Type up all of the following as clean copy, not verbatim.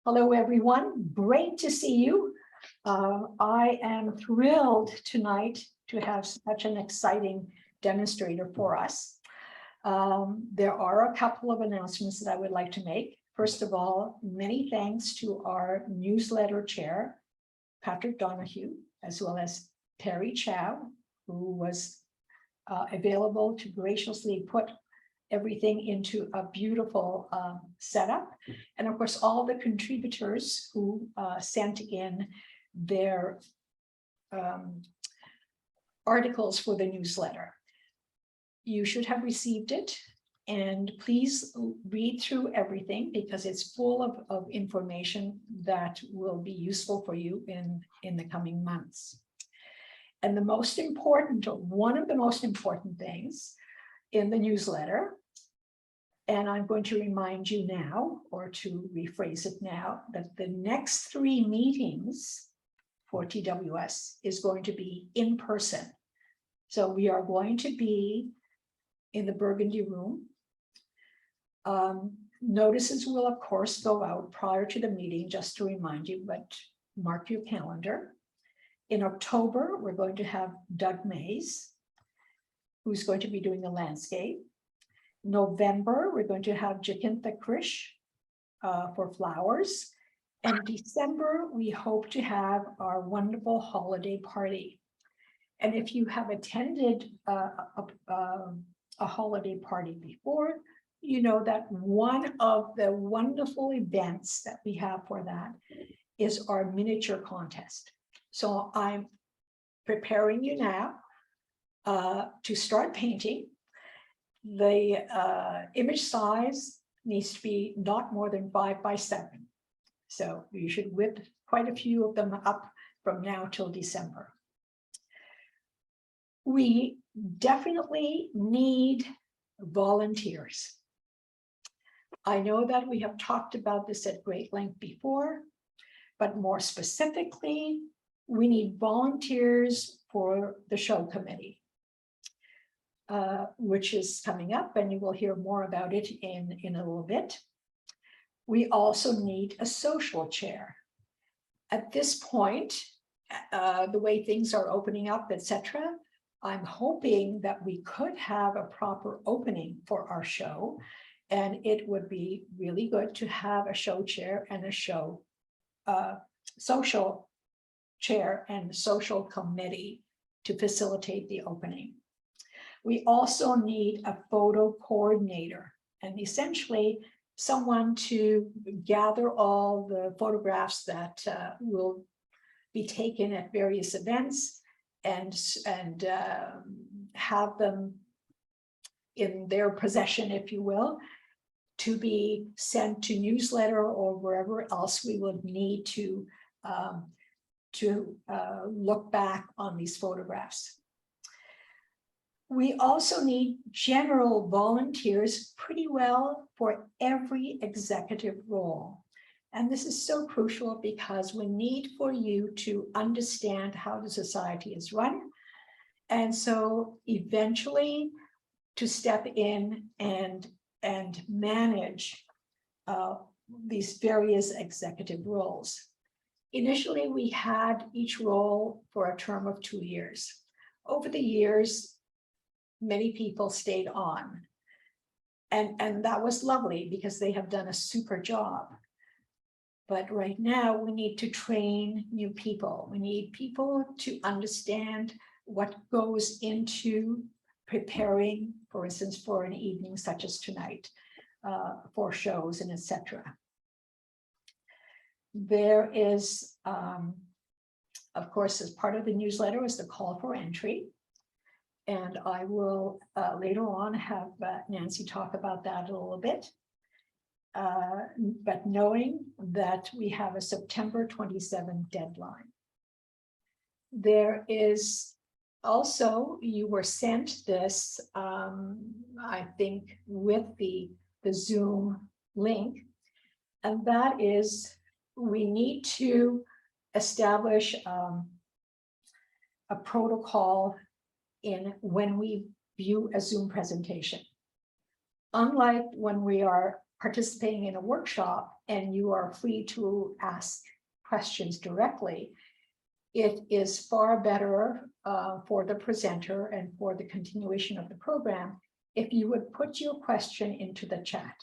Hello, everyone. Great to see you. I am thrilled tonight to have such an exciting demonstrator for us. There are a couple of announcements that I would like to make. First of all, many thanks to our newsletter chair, Patrick Donahue, as well as Terry Chow, who was available to graciously put everything into a beautiful setup. And of course, all the contributors who sent in their articles for the newsletter. You should have received it, and please read through everything because it's full of information that will be useful for you in the coming months. And the most important, or one of the most important things in the newsletter, and I'm going to remind you now, or to rephrase it now, that the next 3 meetings for TWS is going to be in person. So we are going to be in the Burgundy Room. Notices will, of course, go out prior to the meeting, just to remind you, but mark your calendar. In October, we're going to have Doug Mays, who's going to be doing the landscape. November, we're going to have Jacintha Krish for flowers. And December, we hope to have our wonderful holiday party. And if you have attended a holiday party before, you know that one of the wonderful events that we have for that is our miniature contest. So I'm preparing you now to start painting. The image size needs to be not more than 5 by 7. So you should whip quite a few of them up from now till December. We definitely need volunteers. I know that we have talked about this at great length before, but more specifically, we need volunteers for the show committee. Which is coming up, and you will hear more about it in a little bit. We also need a social chair. At this point, the way things are opening up, etc., I'm hoping that we could have a proper opening for our show, and it would be really good to have a show chair and a show social chair and social committee to facilitate the opening. We also need a photo coordinator, and essentially someone to gather all the photographs that will be taken at various events and have them in their possession, if you will, to be sent to newsletter or wherever else we would need to look back on these photographs. We also need general volunteers pretty well for every executive role. And this is so crucial because we need for you to understand how the society is run. And so eventually to step in and manage these various executive roles. Initially, we had each role for a term of 2 years. Over the years, many people stayed on, and that was lovely because they have done a super job. But right now we need to train new people. We need people to understand what goes into preparing, for instance, for an evening such as tonight, for shows and etc. There is, of course, as part of the newsletter is the call for entry. And I will later on have Nancy talk about that a little bit. But knowing that we have a September 27th deadline. There is also, you were sent this, I think, with the Zoom link, and that is we need to establish a protocol in when we view a Zoom presentation. Unlike when we are participating in a workshop, and you are free to ask questions directly, it is far better for the presenter and for the continuation of the program if you would put your question into the chat.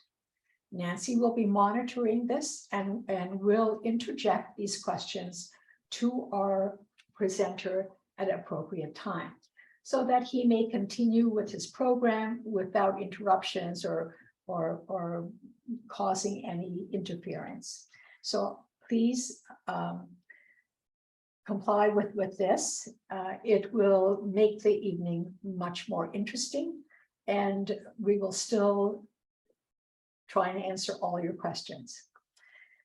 Nancy will be monitoring this and will interject these questions to our presenter at an appropriate time, so that he may continue with his program without interruptions or causing any interference. So please comply with this. It will make the evening much more interesting, and we will still try and answer all your questions.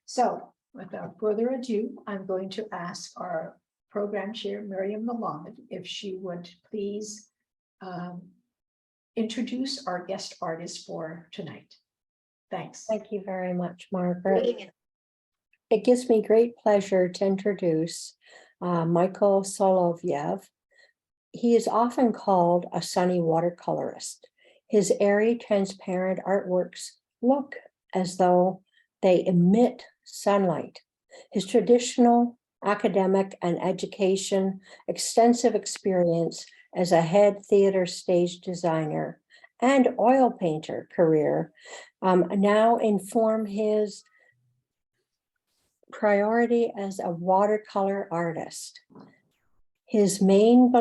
So without further ado, I'm going to ask our program chair, Miriam Malamed, if she would please introduce our guest artist for tonight. Thanks. Thank you very much, Margaret. It gives me great pleasure to introduce Michael Solovyev. He is often called a sunny watercolorist. His airy, transparent artworks look as though they emit sunlight. His traditional academic and education, extensive experience as a head theater stage designer and oil painter career now inform his priority as a watercolor artist. His main,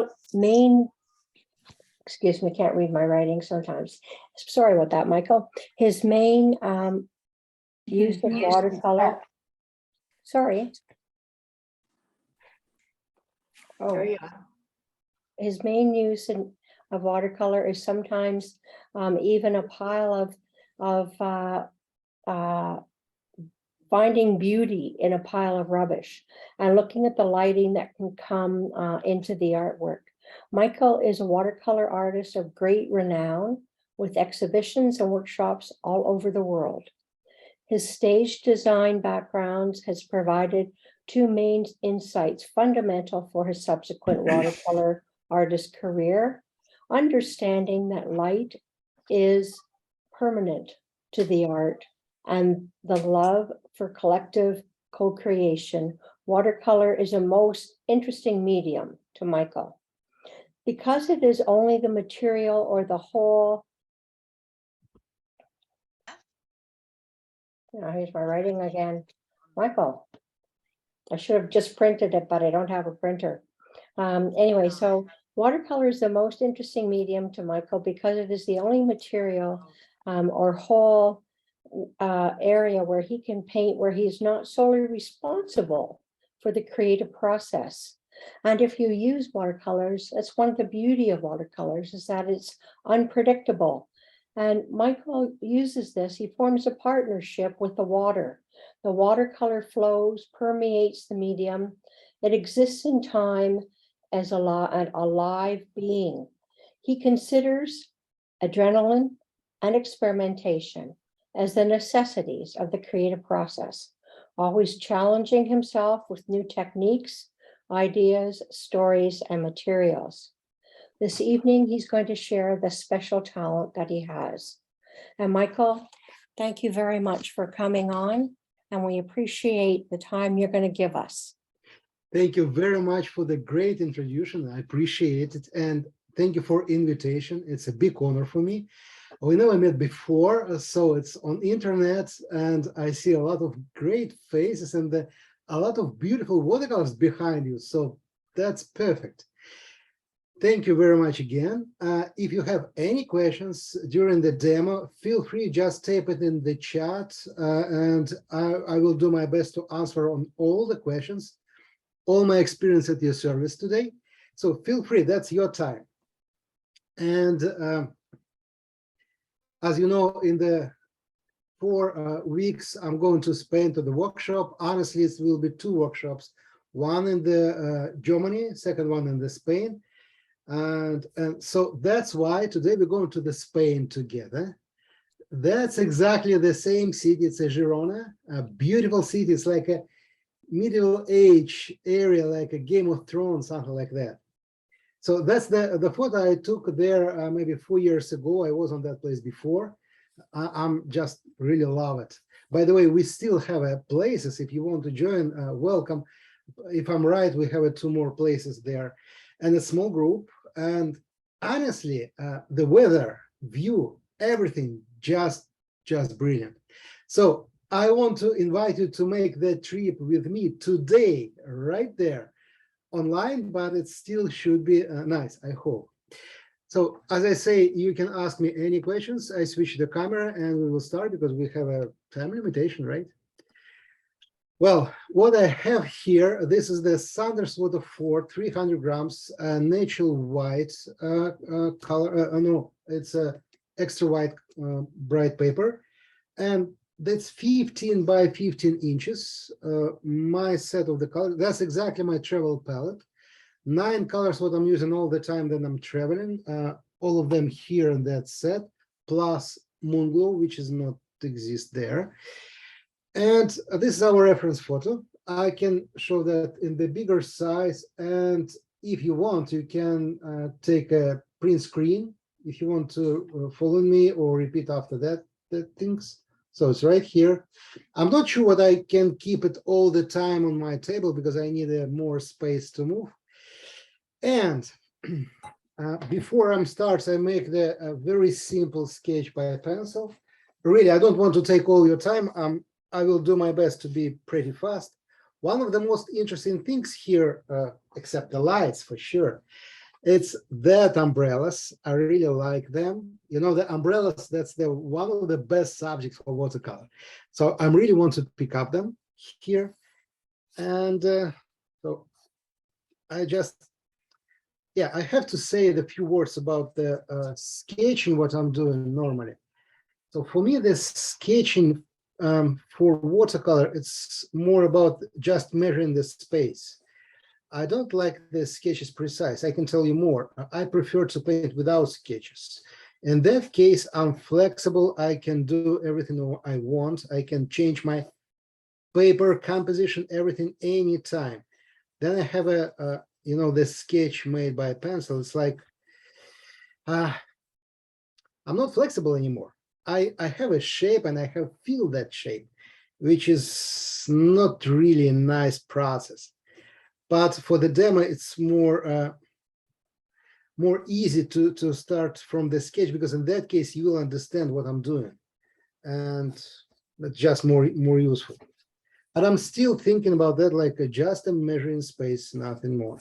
excuse me, can't read my writing sometimes. Sorry about that, Michael. His main use of watercolor. Sorry. Oh, his main use of watercolor is sometimes even a pile of finding beauty in a pile of rubbish and looking at the lighting that can come into the artwork. Michael is a watercolor artist of great renown with exhibitions and workshops all over the world. His stage design background has provided two main insights fundamental for his subsequent watercolor artist career: understanding that light is permanent to the art and the love for collective co-creation. Watercolor is a most interesting medium to Michael because it is only the material or the whole. Here's my writing again. Michael, I should have just printed it, but I don't have a printer. Anyway, so watercolor is the most interesting medium to Michael because it is the only material or whole area where he can paint, where he's not solely responsible for the creative process. And if you use watercolors, that's one of the beauty of watercolors, is that it's unpredictable. And Michael uses this, he forms a partnership with the water. The watercolor flows, permeates the medium. It exists in time as a live being. He considers adrenaline and experimentation as the necessities of the creative process, always challenging himself with new techniques, ideas, stories, and materials. This evening, he's going to share the special talent that he has. And Michael, thank you very much for coming on, and we appreciate the time you're going to give us. Thank you very much for the great introduction. I appreciate it. And thank you for invitation. It's a big honor for me. We never met before, so it's on internet, and I see a lot of great faces and a lot of beautiful watercolors behind you. So that's perfect. Thank you very much again. If you have any questions during the demo, feel free, just type it in the chat, and I will do my best to answer on all the questions, all my experience at your service today. So feel free, that's your time. And as you know, in the 4 weeks, I'm going to Spain to the workshop. Honestly, it will be 2 workshops, one in the Germany, second one in the Spain. And so that's why today we're going to the Spain together. That's exactly the same city. It's a Girona, a beautiful city. It's like a medieval age area, like a Game of Thrones, something like that. So that's the photo I took there maybe 4 years ago. I was on that place before. I'm just really love it. by the way, we still have places. If you want to join, welcome. If I'm right, we have 2 more places there, and a small group. And honestly, the weather, view, everything just brilliant. So I want to invite you to make the trip with me today, right there, online, but it still should be nice, I hope. So as I say, you can ask me any questions. I switch the camera and we will start because we have a time limitation, right? Well, what I have here, this is the Sanders Water 4, 300 grams, natural white color. No, it's a extra white bright paper, and that's 15 by 15 inches. My set of the colors, that's exactly my travel palette. 9 colors, what I'm using all the time that I'm traveling. All of them here in that set, plus Moonglow, which is not exist there. And this is our reference photo. I can show that in the bigger size. And if you want, you can take a print screen if you want to follow me or repeat after that things. So it's right here. I'm not sure what I can keep it all the time on my table because I need more space to move. And before I start, I make the very simple sketch by pencil. Really, I don't want to take all your time. I will do my best to be pretty fast. One of the most interesting things here, except the lights for sure, it's that umbrellas. I really like them. You know, the umbrellas, that's one of the best subjects for watercolor. So I really want to pick up them here. And so I just, yeah, I have to say the few words about the sketching, what I'm doing normally. So for me, the sketching for watercolor, it's more about just measuring the space. I don't like the sketches precise. I can tell you more. I prefer to paint without sketches. In that case, I'm flexible. I can do everything I want. I can change my paper composition, everything anytime. Then I have you know, the sketch made by pencil. It's like, I'm not flexible anymore. I have a shape and I have feel that shape, which is not really a nice process. But for the demo, it's more easy to start from the sketch, because in that case, you will understand what I'm doing. And that's just more useful. But I'm still thinking about that, like just a measuring space, nothing more.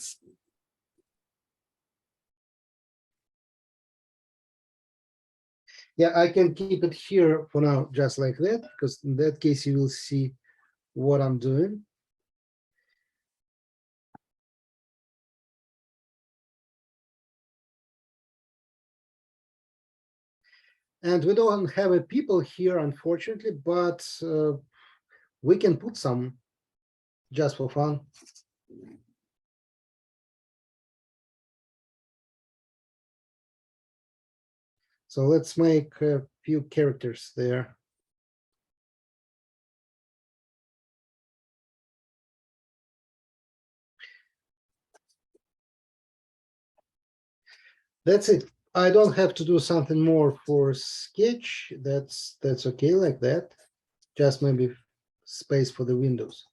Yeah, I can keep it here for now, just like that, because in that case, you will see what I'm doing. And we don't have a people here, unfortunately, but we can put some just for fun. So let's make a few characters there. That's it. I don't have to do something more for sketch. That's okay like that. Just maybe space for the windows.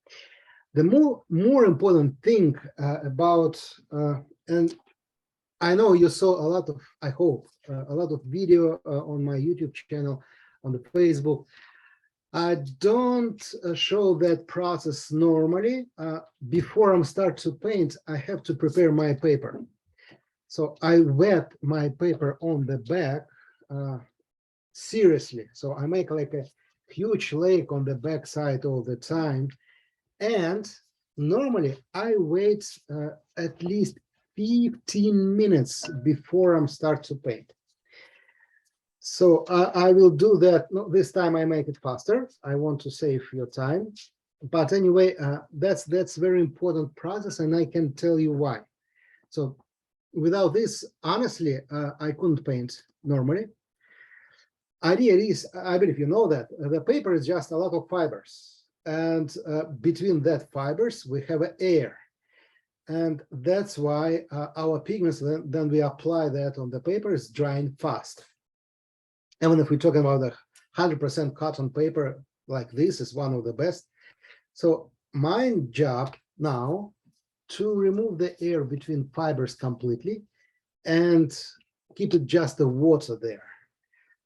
The more important thing about and I know you saw a lot of, I hope, a lot of video on my YouTube channel, on the Facebook. I don't show that process normally. Before I start to paint, I have to prepare my paper. So I wet my paper on the back seriously. So I make like a huge lake on the back side all the time. And normally I wait at least 15 minutes before I start to paint. So I will do that. No, this time I make it faster. I want to save your time. But anyway, that's very important process, and I can tell you why. So without this, honestly, I couldn't paint normally. Idea is, I believe you know that the paper is just a lot of fibers, and between that fibers we have air, and that's why our pigments, then we apply that on the paper, is drying fast. Even if we're talking about a 100% cotton paper, like this is one of the best. So my job now to remove the air between fibers completely and keep it just the water there.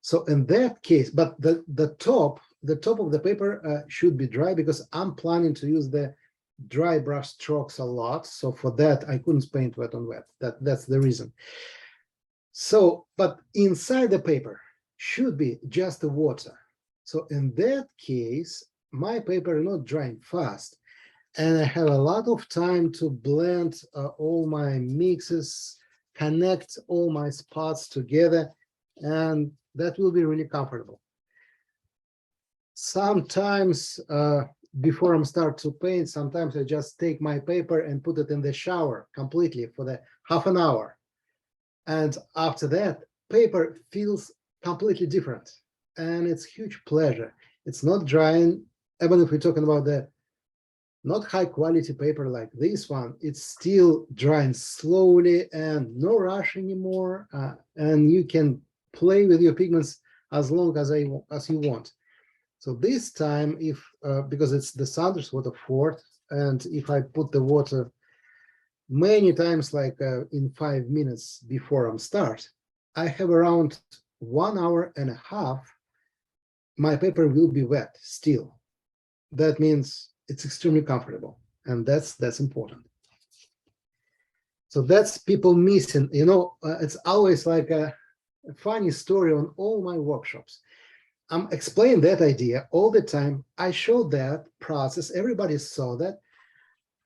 So in that case, but the top of the paper should be dry because I'm planning to use the dry brush strokes a lot. So for that, I couldn't paint wet on wet. That's the reason. So, but inside the paper should be just the water. So in that case, my paper is not drying fast. And I have a lot of time to blend all my mixes, connect all my spots together, and that will be really comfortable. Sometimes before I start to paint, sometimes I just take my paper and put it in the shower completely for the half an hour. And after that, paper feels completely different. And it's huge pleasure. It's not drying, even if we're talking about the not high quality paper like this one, it's still drying slowly and no rush anymore. And you can play with your pigments as long as you want. So this time, if because it's the Sanders water 4th, and if I put the water many times, like in 5 minutes before I'm start, I have around 1 hour and a half. My paper will be wet still. That means it's extremely comfortable, and that's important. So that's people missing. You know, it's always like a funny story on all my workshops. I'm explaining that idea all the time. I showed that process. Everybody saw that,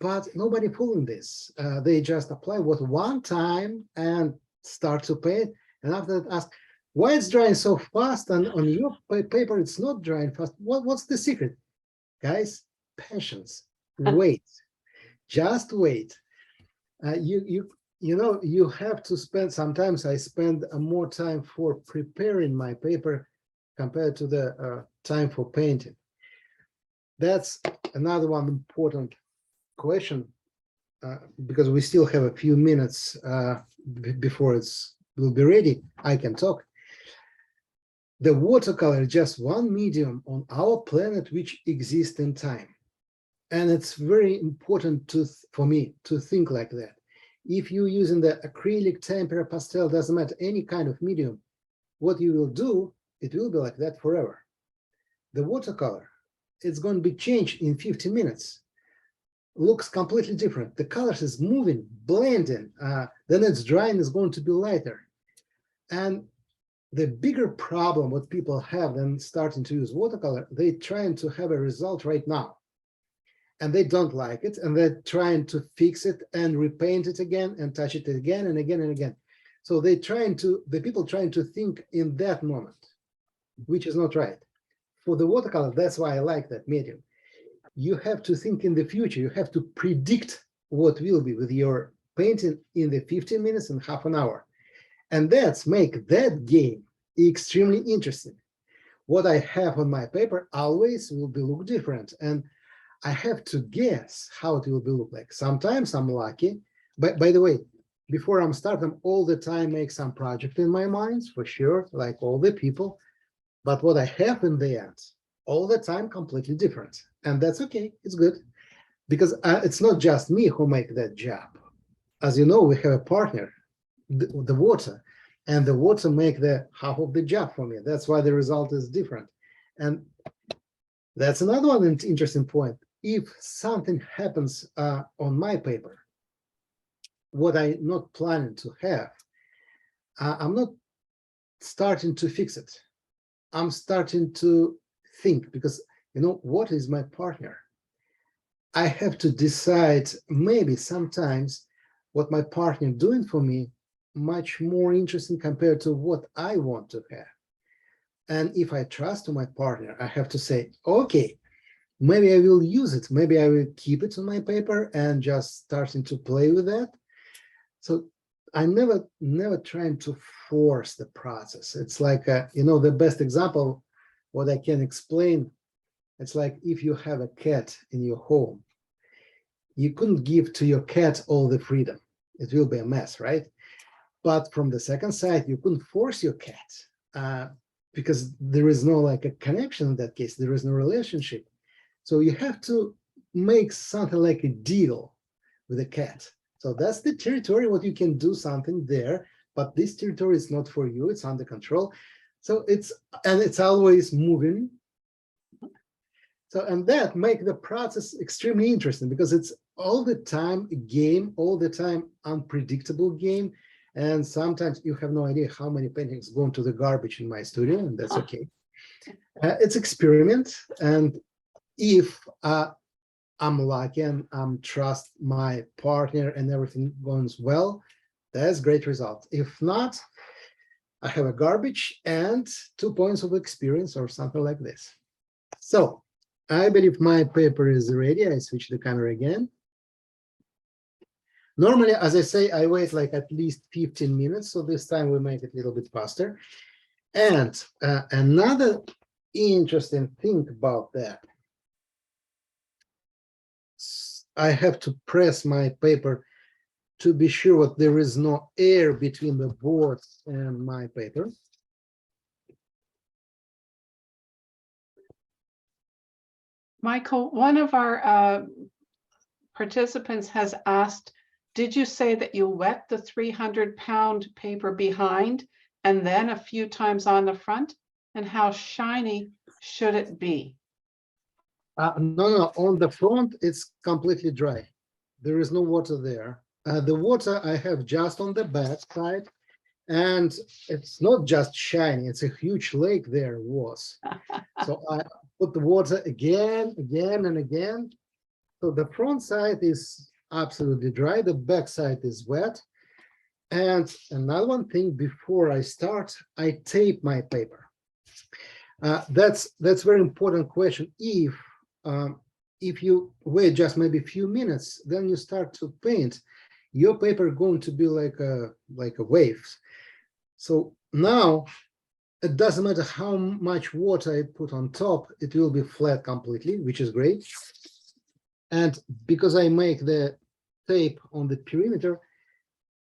but nobody following this. They just apply what one time and start to paint, and after that ask, why it's drying so fast, and on your paper it's not drying fast. What's the secret? Guys, patience, wait, just wait. You know, you have to spend, sometimes I spend more time for preparing my paper compared to the time for painting. That's another one important question, because we still have a few minutes before will be ready. I can talk. The watercolor is just one medium on our planet which exists in time. And it's very important for me to think like that. If you're using the acrylic, tempera, pastel, doesn't matter, any kind of medium, what you will do, it will be like that forever. The watercolor, it's going to be changed in 50 minutes. Looks completely different. The colors is moving, blending, then it's drying, is going to be lighter. And the bigger problem what people have than starting to use watercolor, they're trying to have a result right now. And they don't like it, and they're trying to fix it and repaint it again and touch it again and again and again. So the people trying to think in that moment, which is not right. For the watercolor, that's why I like that medium. You have to think in the future. You have to predict what will be with your painting in the 15 minutes and half an hour. And that's make that game extremely interesting. What I have on my paper always will be look different. And I have to guess how it will be look like. Sometimes I'm lucky. But by the way, before I'm starting, all the time make some project in my mind, for sure, like all the people. But what I have in the end, all the time completely different. And that's okay, it's good. Because it's not just me who make that job. As you know, we have a partner, the water. And the water make the half of the job for me. That's why the result is different. And that's another one interesting point. If something happens on my paper, what I'm not planning to have, I'm not starting to fix it. I'm starting to think, because, you know, what is my partner? I have to decide maybe sometimes what my partner doing for me much more interesting compared to what I want to have. And if I trust my partner, I have to say, okay, maybe I will use it. Maybe I will keep it on my paper and just starting to play with that. So I never trying to force the process. It's like, you know, the best example, what I can explain, it's like if you have a cat in your home, you couldn't give to your cat all the freedom. It will be a mess, right? But from the second side, you couldn't force your cat. because there is no like a connection in that case, there is no relationship. So you have to make something like a deal with a cat. So that's the territory, what you can do something there, but this territory is not for you, it's under control. So it's always moving. So, and that make the process extremely interesting because it's all the time a game, all the time unpredictable game. And sometimes you have no idea how many paintings go into the garbage in my studio, and that's okay. It's experiment. And if I'm lucky and trust my partner and everything goes well, that's great result. If not, I have a garbage and 2 points of experience or something like this. So I believe my paper is ready. I switch the camera again. Normally, as I say, I wait like at least 15 minutes. So this time we make it a little bit faster. And another interesting thing about that, I have to press my paper to be sure that there is no air between the board and my paper. Michael, one of our participants has asked, did you say that you wet the 300-pound paper behind and then a few times on the front? And how shiny should it be? No, on the front, it's completely dry. There is no water there. The water I have just on the back side, and it's not just shiny, it's a huge lake there was. So I put the water again, and again. So the front side is absolutely dry, the back side is wet. And another one thing, before I start, I tape my paper. That's very important question. If you wait just maybe a few minutes, then you start to paint, your paper going to be like a wave. So now it doesn't matter how much water I put on top, it will be flat completely, which is great. And because I make the tape on the perimeter,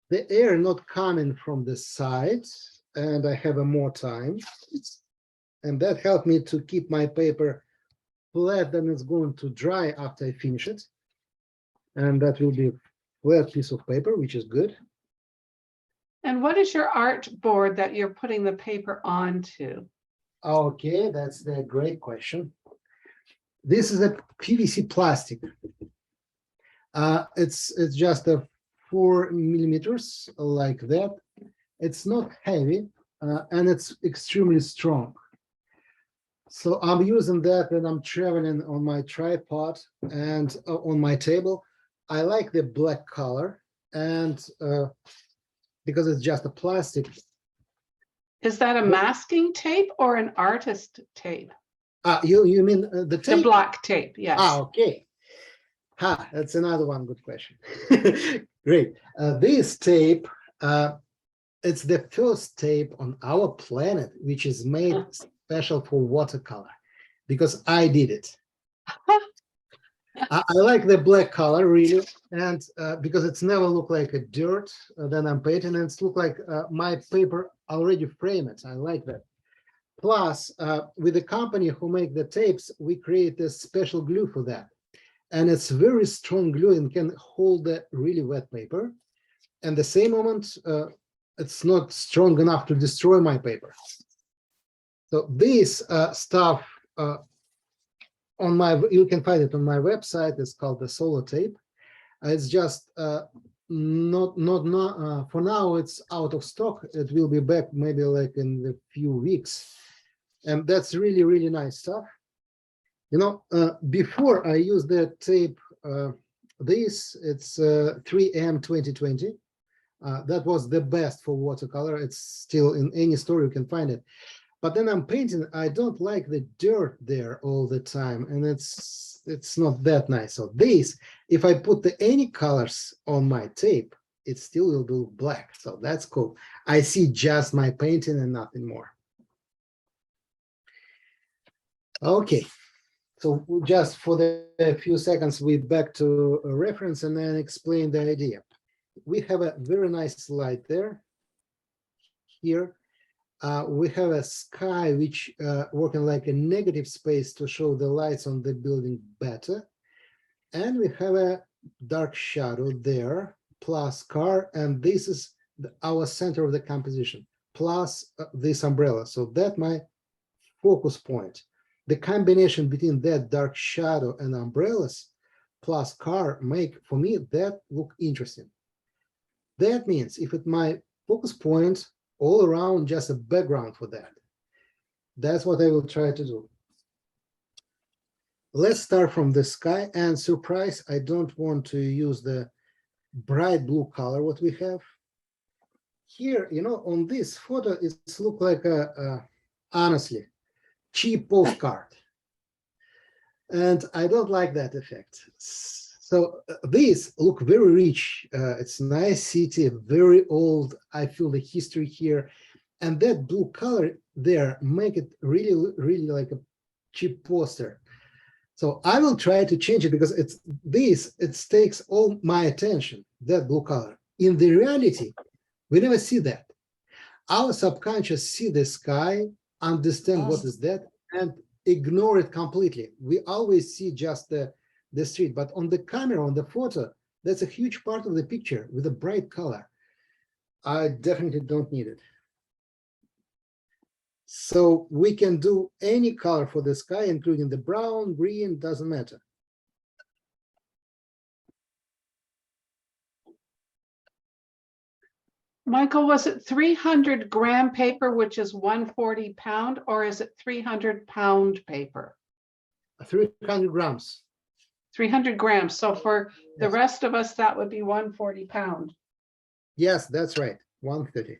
the air not coming from the sides, and I have more time. And that helped me to keep my paper flat, then it's going to dry after I finish it. And that will be a flat piece of paper, which is good. And what is your art board that you're putting the paper onto? Okay, that's the great question. This is a PVC plastic. It's just a 4 millimeters like that. It's not heavy and it's extremely strong. So I'm using that when I'm traveling on my tripod and on my table. I like the black color, and because it's just a plastic. Is that a masking tape or an artist tape? You mean the tape? The black tape, yes. Okay. That's another one good question. Great. This tape, it's the first tape on our planet which is made special for watercolor, because I did it. I like the black color really, and because it's never looked like a dirt, then I'm painting, and it's look like my paper already framed. I like that. Plus, with the company who make the tapes, we create a special glue for that. And it's very strong glue and can hold the really wet paper. And the same moment, it's not strong enough to destroy my paper. So this stuff on my, you can find it on my website. It's called the Solo Tape. It's just not for now. It's out of stock. It will be back maybe like in a few weeks, and that's really nice stuff. You know, before I use the tape, it's 3M 2020. That was the best for watercolor. It's still in any store you can find it. But then I'm painting, I don't like the dirt there all the time, and it's not that nice. So this, if I put any colors on my tape, it still will be black. So that's cool. I see just my painting and nothing more. Okay, so just for the few seconds, we back to a reference and then explain the idea. We have a very nice slide there, here. We have a sky which working like a negative space to show the lights on the building better. And we have a dark shadow there, plus car, and this is our center of the composition, plus this umbrella. So that's my focus point. The combination between that dark shadow and umbrellas plus car make, for me, that look interesting. That means if it's my focus point all around, just a background for that. That's what I will try to do. Let's start from the sky, and surprise, I don't want to use the bright blue color what we have. Here, you know, on this photo, it's look like honestly, cheap postcard. And I don't like that effect. So these look very rich. It's nice city, very old. I feel the history here. And that blue color there make it really, really like a cheap poster. So I will try to change it because it's this, it takes all my attention, that blue color. In the reality, we never see that. Our subconscious see the sky, understand what is that, and ignore it completely. We always see just the street, but on the camera, on the photo, that's a huge part of the picture with a bright color. I definitely don't need it. So we can do any color for the sky, including the brown, green, doesn't matter. Michael, was it 300-gram paper, which is 140 pound, or is it 300-pound paper? 300 grams. 300 grams. So for the Yes. rest of us, that would be 140 pound. Yes, that's right, 130.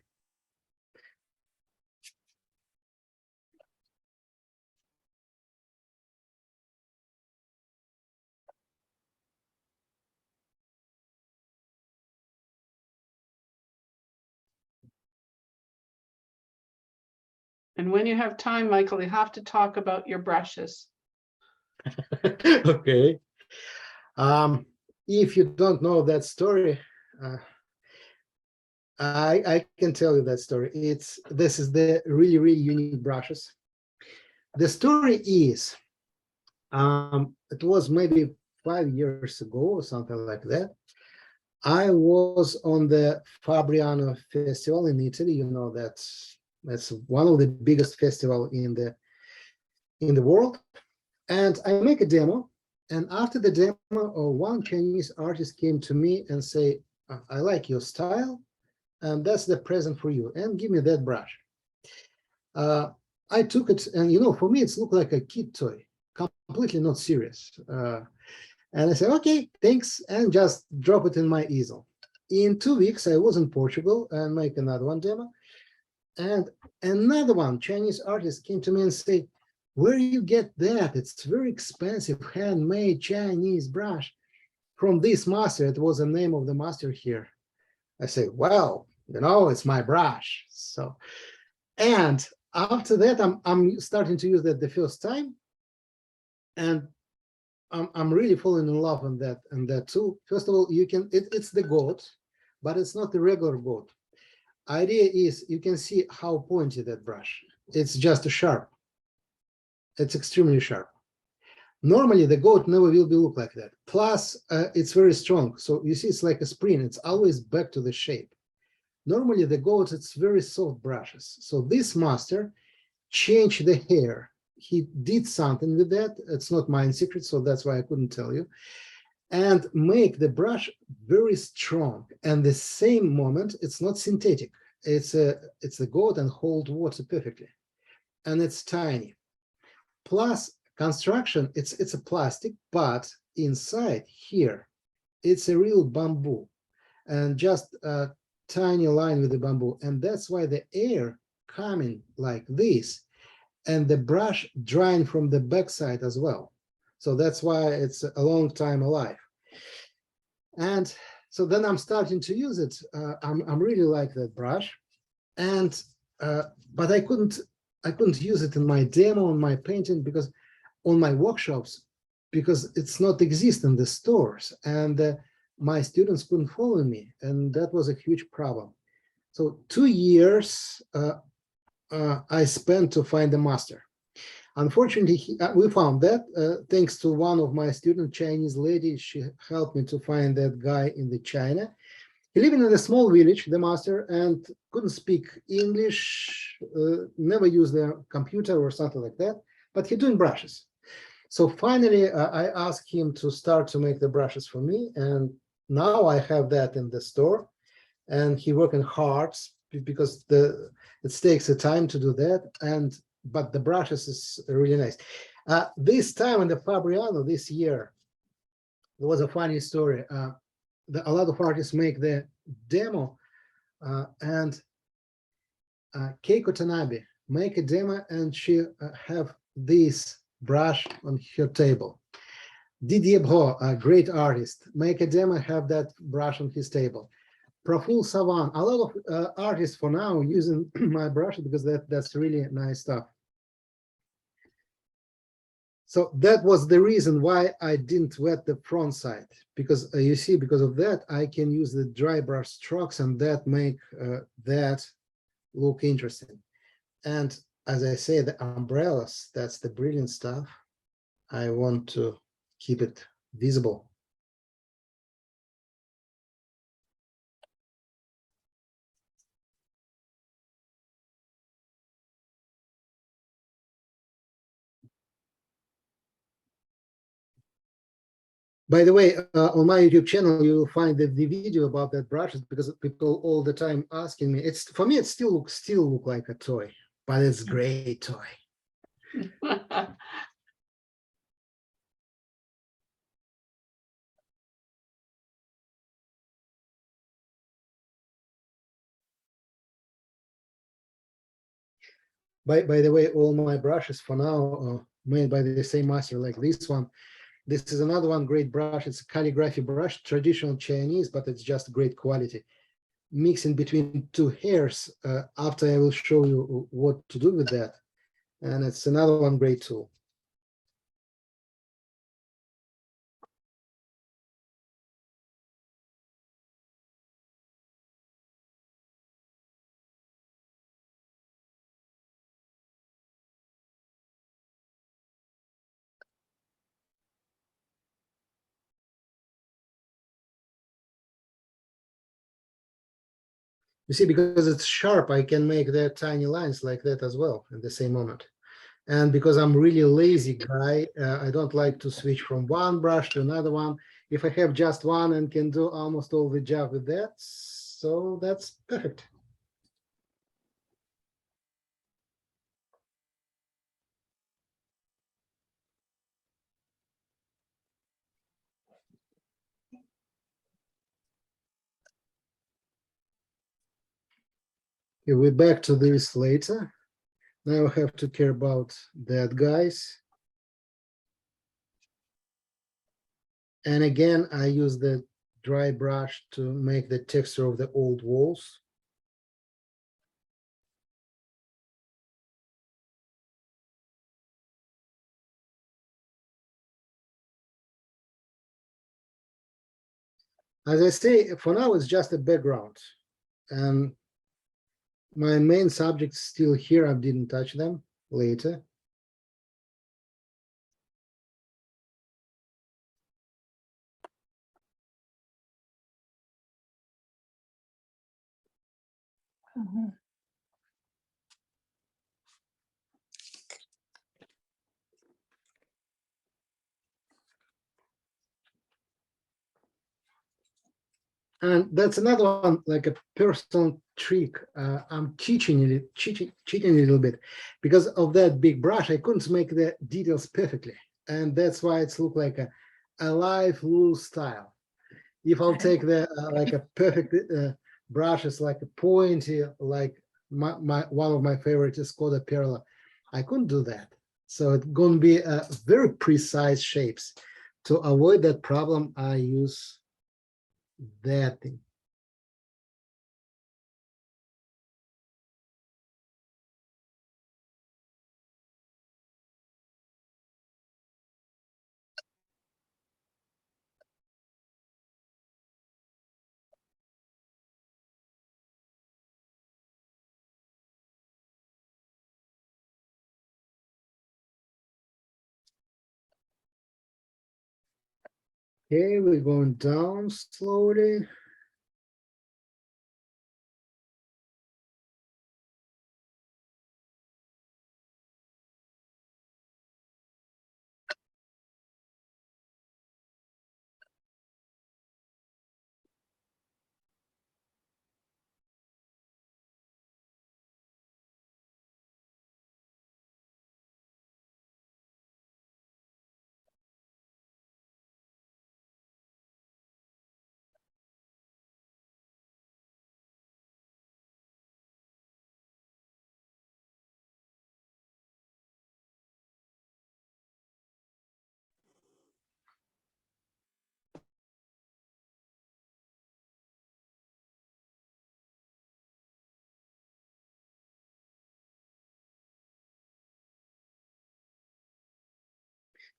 And when you have time, Michael, you have to talk about your brushes. Okay. If you don't know that story, I can tell you that story. This is the really, really unique brushes. The story is, it was maybe 5 years ago or something like that. I was on the Fabriano Festival in Italy. You know, that's one of the biggest festival in the world. And I make a demo. And after the demo, one Chinese artist came to me and say, I like your style, and that's the present for you, and give me that brush. I took it, and you know, for me, it's looked like a kid toy, completely not serious. And I said, okay, thanks, and just drop it in my easel. In 2 weeks, I was in Portugal and make another one demo. And another one, Chinese artist, came to me and said, where you get that? It's very expensive, handmade Chinese brush from this master. It was the name of the master here. I say, well, you know, it's my brush. So, and after that, I'm starting to use that the first time. And I'm really falling in love on that too. First of all, you can, it's the goat, but it's not the regular goat. Idea is you can see how pointy that brush. It's just a sharp. It's extremely sharp. Normally, the goat never will be look like that. Plus, it's very strong. So you see, it's like a spring. It's always back to the shape. Normally, the goat, it's very soft brushes. So this master changed the hair. He did something with that. It's not my secret, so that's why I couldn't tell you. And make the brush very strong. And the same moment, it's not synthetic. It's a goat and hold water perfectly. And it's tiny. Plus construction, it's a plastic, but inside here, it's a real bamboo. And just a tiny line with the bamboo. And that's why the air coming like this, and the brush drying from the backside as well. So that's why it's a long time alive. And so then I'm starting to use it. I'm really like that brush, and but I couldn't use it in my demo, on my painting, because on my workshops, because it's not exist in the stores, and my students couldn't follow me, and that was a huge problem. So 2 years I spent to find a master. Unfortunately, we found that thanks to one of my student Chinese lady. She helped me to find that guy in the China. He lived in a small village, the master, and couldn't speak English, never used a computer or something like that, but he doing brushes. So finally, I asked him to start to make the brushes for me, and now I have that in the store, and he working hard because it takes a time to do that, but the brushes is really nice. This time in the Fabriano this year, there was a funny story. A lot of artists make the demo, and Keiko Tanabe make a demo, and she have this brush on her table. Didier Bro, a great artist, make a demo, have that brush on his table. Praful Savan, a lot of artists for now using my brush because that's really nice stuff. So that was the reason why I didn't wet the front side, because you see, because of that, I can use the dry brush strokes, and that make that look interesting. And as I say, the umbrellas, that's the brilliant stuff. I want to keep it visible. By the way, on my YouTube channel, you will find the video about that brushes, because people all the time asking me. It's for me, it still look like a toy, but it's a great toy. By the way, all my brushes for now made by the same master, like this one. This is another one great brush. It's a calligraphy brush, traditional Chinese, but it's just great quality. Mixing between two hairs. After I will show you what to do with that. And it's another one great tool. You see, because it's sharp, I can make the tiny lines like that as well at the same moment. And because I'm really lazy guy, I don't like to switch from one brush to another one. If I have just one and can do almost all the job with that, so that's perfect. Okay, we're back to this later. Now I have to care about that, guys. And again, I use the dry brush to make the texture of the old walls. As I say, for now, it's just a background. And my main subjects still here. I didn't touch them later. Mhm. And that's another one, like a personal trick. I'm cheating a little bit because of that big brush. I couldn't make the details perfectly, and that's why it's look like a live loose style. If I'll take the like a perfect brushes, like a pointy, like my one of my favorites is called a Perla. I couldn't do that, so it's going to be very precise shapes. To avoid that problem, I use that thing. Okay, we're going down slowly.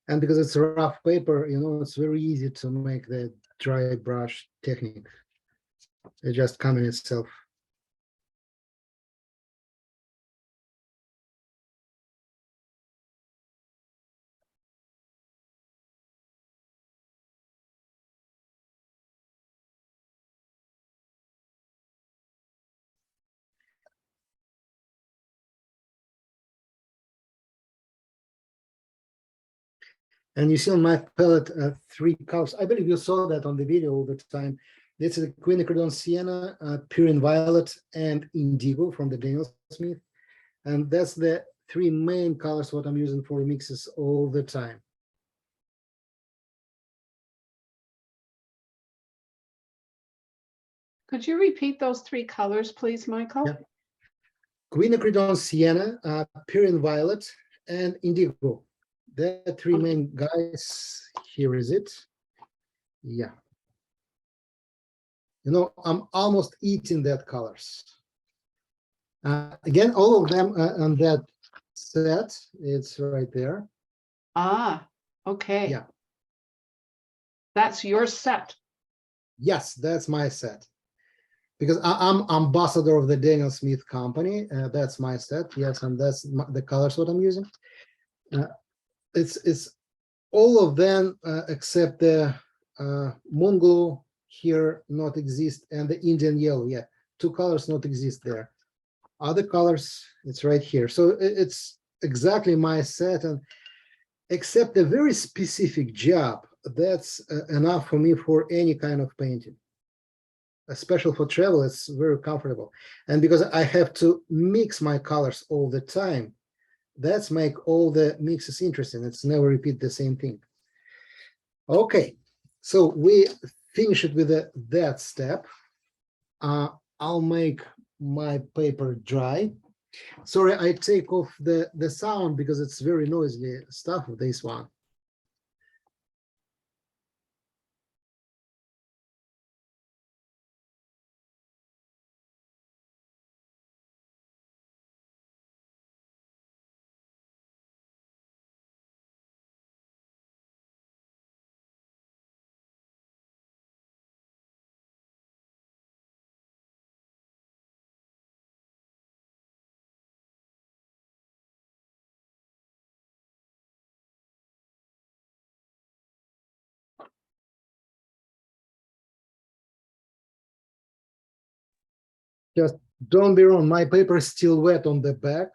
And because it's a rough paper, it's very easy to make the dry brush technique. It just comes in itself. And you see on my palette 3 colors. I believe you saw that on the video all the time. This is the quinacridone sienna, purine violet, and indigo from the Daniel Smith. And that's the 3 main colors what I'm using for mixes all the time. Could you repeat those 3 colors, please, Michael? Yeah. Quinacridone sienna, purine violet, and indigo. The 3 main guys. Here is it. Yeah. I'm almost eating that colors. Again, all of them on that set. It's right there. Ah, okay. Yeah. That's your set. Yes, that's my set. Because I'm ambassador of the Daniel Smith company. That's my set. Yes, and that's the colors what I'm using. It's all of them except the Mongol here not exist, and the Indian yellow. Yeah, 2 colors not exist there. Other colors, it's right here. So it's exactly my set, and except a very specific job, that's enough for me for any kind of painting. Especially for travel, it's very comfortable. And because I have to mix my colors all the time, that's make all the mixes interesting. It's never repeat the same thing. Okay, so we finish it with that step. I'll make my paper dry. Sorry, I take off the sound because it's very noisy stuff with this one. Just don't be wrong, my paper is still wet on the back.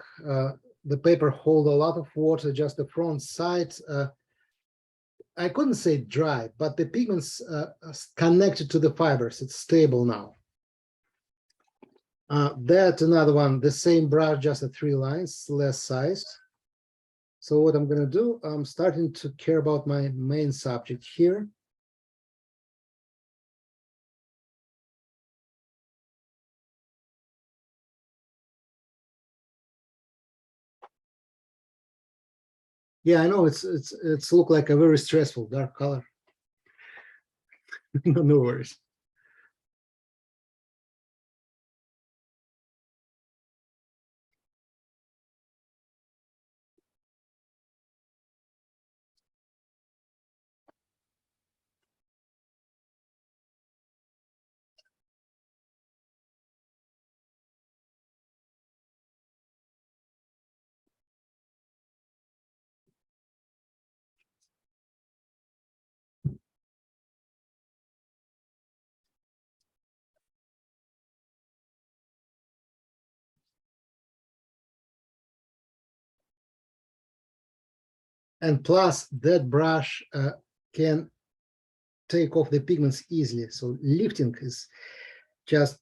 The paper hold a lot of water, just the front side. I couldn't say dry, but the pigments connected to the fibers. It's stable now. That's another one, the same brush, just 3 lines, less size. So what I'm gonna do, I'm starting to care about my main subject here. Yeah, I know it's look like a very stressful dark color. No worries. And plus that brush can take off the pigments easily. So lifting is just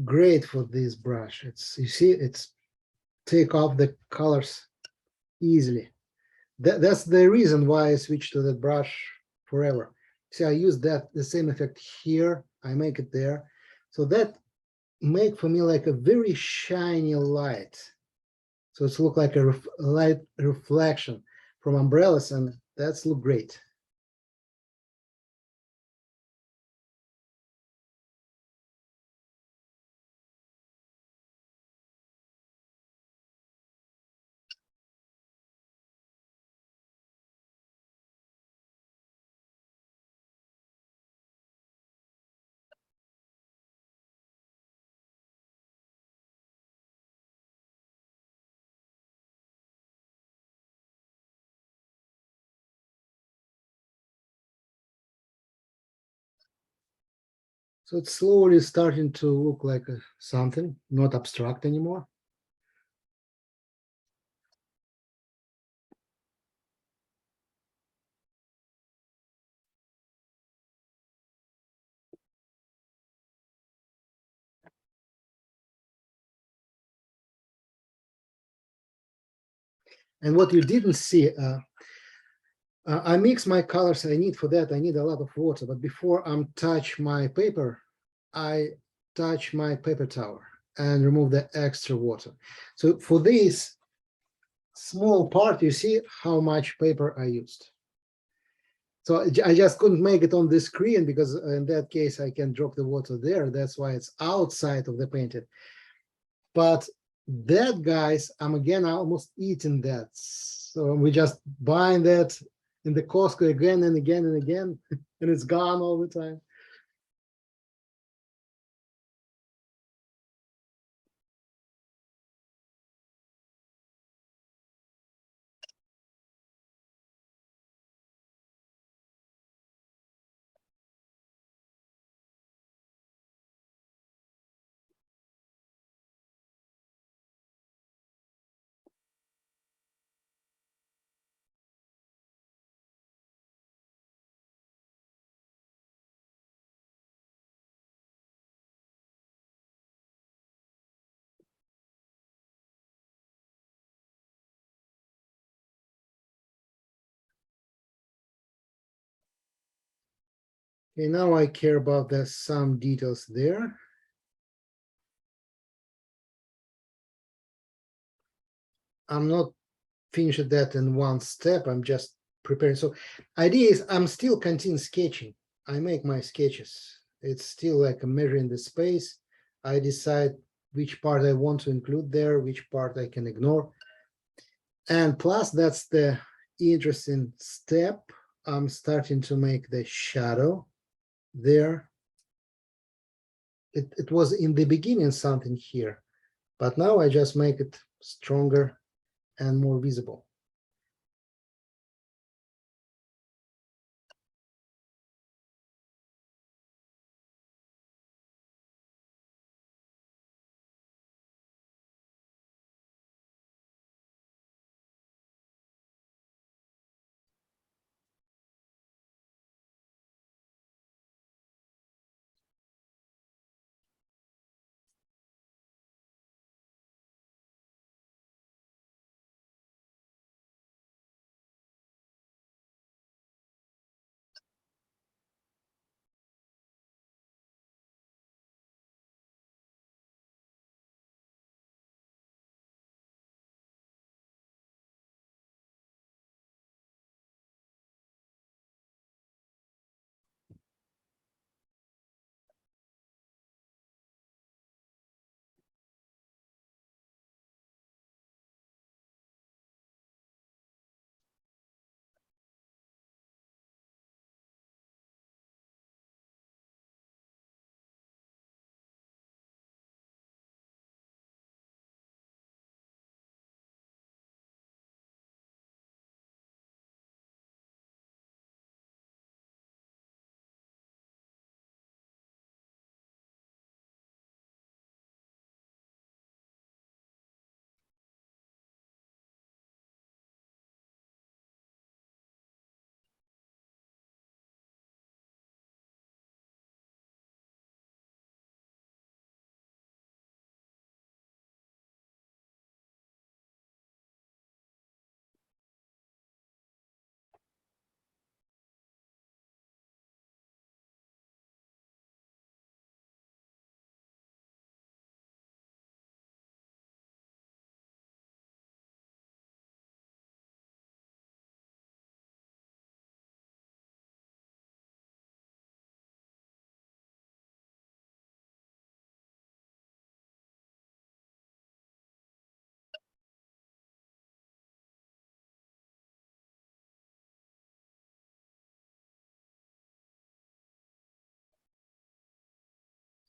great for this brush. It's, you see, it's take off the colors easily. That's the reason why I switched to that brush forever. See, I use that the same effect here. I make it there. So that make for me like a very shiny light. So it's look like a light reflection from umbrellas, and that's look great. So it's slowly starting to look like something, not abstract anymore. And what you didn't see, I mix my colors I need for that. I need a lot of water, but before I touch my paper, I touch my paper towel and remove the extra water. So for this small part, you see how much paper I used. So I just couldn't make it on the screen because in that case, I can drop the water there. That's why it's outside of the painting. But that, guys, I'm again almost eating that. So we just buying that in the Costco again and again and again, and it's gone all the time. Okay, now I care about the some details there. I'm not finished that in one step. I'm just preparing. So idea is I'm still continue sketching. I make my sketches. It's still like measuring the space. I decide which part I want to include there, which part I can ignore. And plus, that's the interesting step. I'm starting to make the shadow there. It was in the beginning something here, but now I just make it stronger and more visible.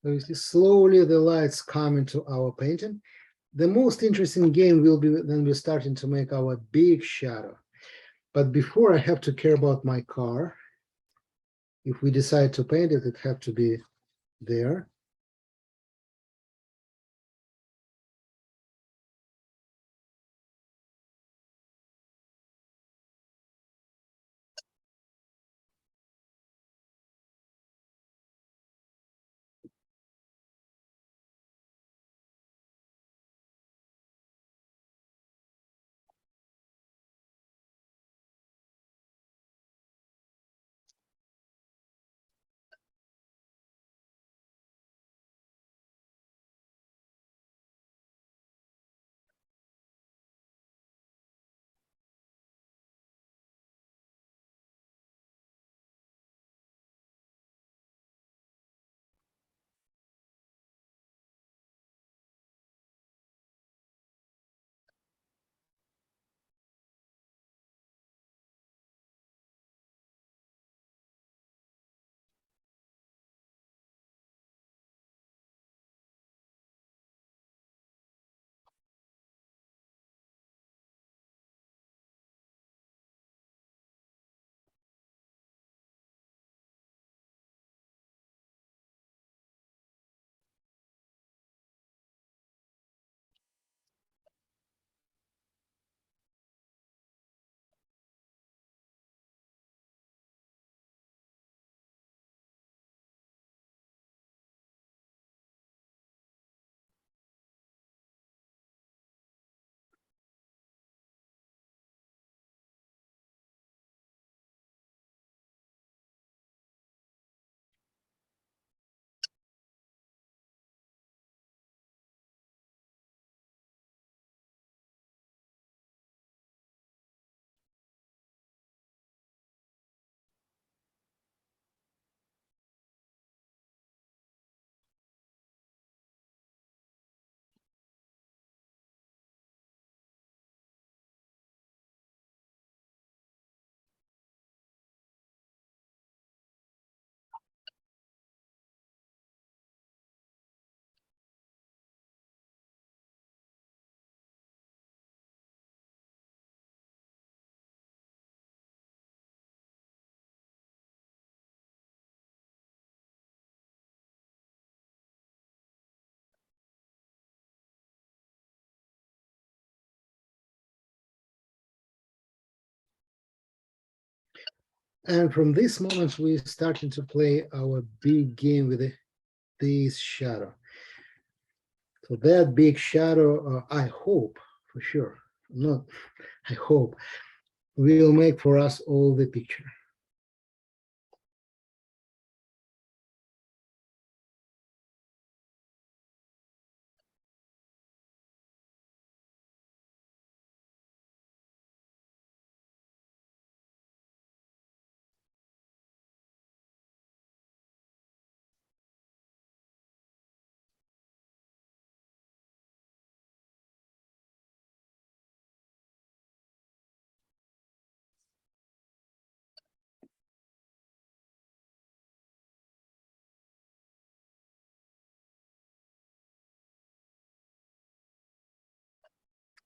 So you see slowly the lights come into our painting. The most interesting game will be when we're starting to make our big shadow. But before, I have to care about my car. If we decide to paint it, it have to be there. And from this moment, we starting to play our big game with this shadow. So that big shadow, I hope, for sure, not, I hope, will make for us all the picture.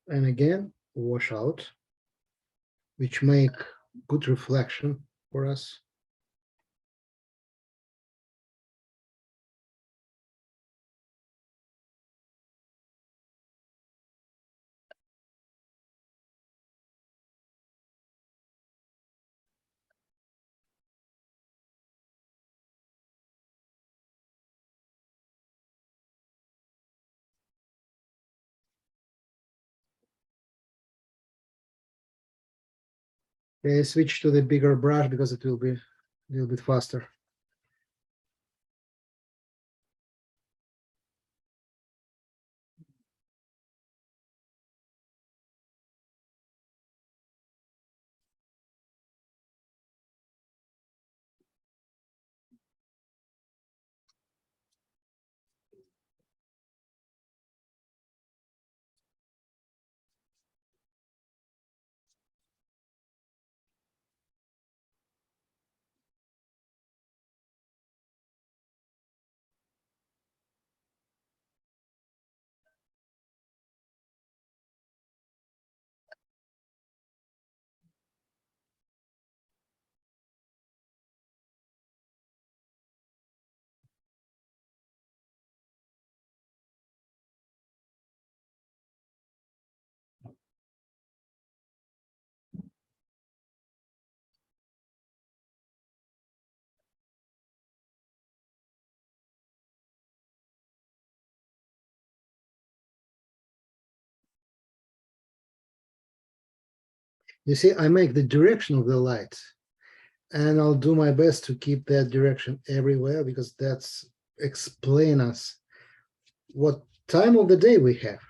And again, wash out, which make good reflection for us. Okay, switch to the bigger brush because it will be a little bit faster. You see, I make the direction of the light, and I'll do my best to keep that direction everywhere, because that's explain us what time of the day we have.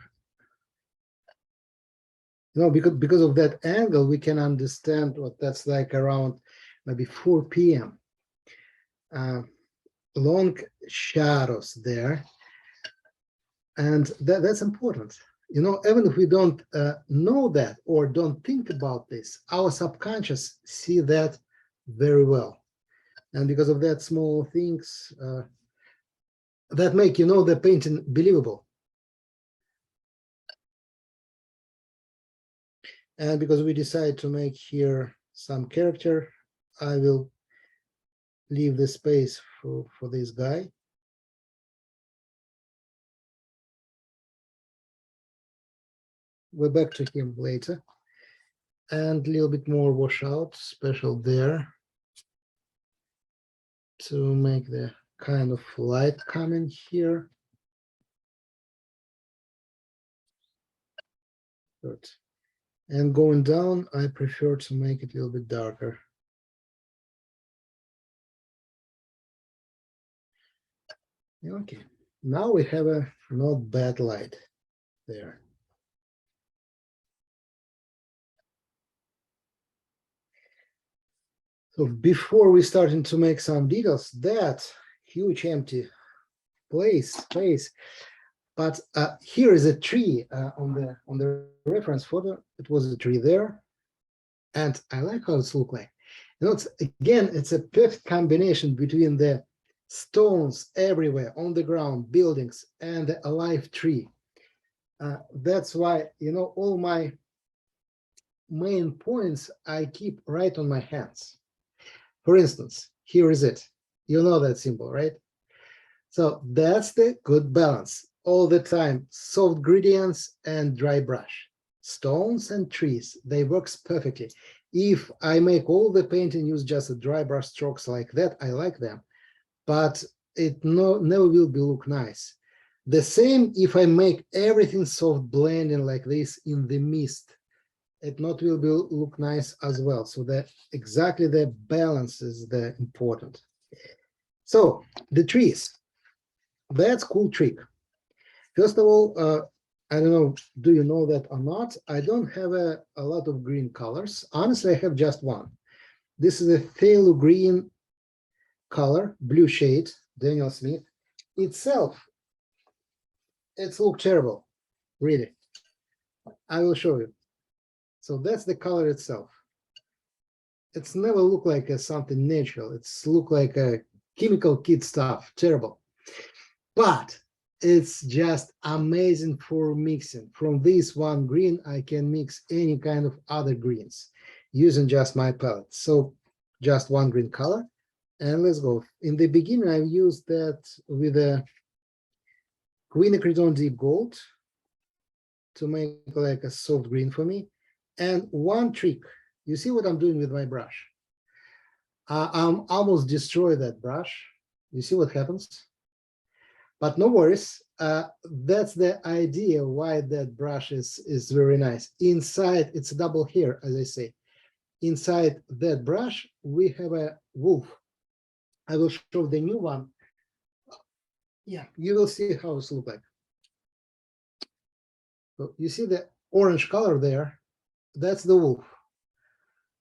You know, because of that angle, we can understand what that's like around maybe 4 p.m. Long shadows there. And that's important. You know, even if we don't know that or don't think about this, our subconscious see that very well. And because of that, small things that make, you know, the painting believable. And because we decide to make here some character, I will leave the space for this guy. We're back to him later. And a little bit more washout, special there, to make the kind of light coming here. Good. And going down, I prefer to make it a little bit darker. Okay, now we have a not bad light there. So before we starting to make some details, that huge empty space. But here is a tree on the reference photo. It was a tree there, and I like how it's look like. You know, it's a perfect combination between the stones everywhere on the ground, buildings, and the alive tree. That's why, you know, all my main points I keep right on my hands. For instance, here is it. You know that symbol, right? So that's the good balance. All the time, soft gradients and dry brush. Stones and trees, they works perfectly. If I make all the painting use just a dry brush strokes like that, I like them, but it never will be look nice. The same if I make everything soft blending like this in the mist, it not will be look nice as well. So that exactly the balance is the important. So the trees, that's cool trick. First of all, I don't know, do you know that or not? I don't have a lot of green colors. Honestly, I have just one. This is a phthalo green color, blue shade, Daniel Smith. Itself, it's look terrible, really. I will show you. So that's the color itself. It's never look like something natural. It's look like a chemical kid stuff, terrible. But it's just amazing for mixing. From this one green, I can mix any kind of other greens using just my palette. So just one green color. And let's go. In the beginning, I used that with a quinacridone deep gold to make like a soft green for me. And one trick, you see what I'm doing with my brush? I'm almost destroy that brush. You see what happens? But no worries. That's the idea why that brush is very nice. Inside, it's a double hair, as I say. Inside that brush, we have a wolf. I will show the new one. Yeah, you will see how it looks like. So you see the orange color there? That's the wolf.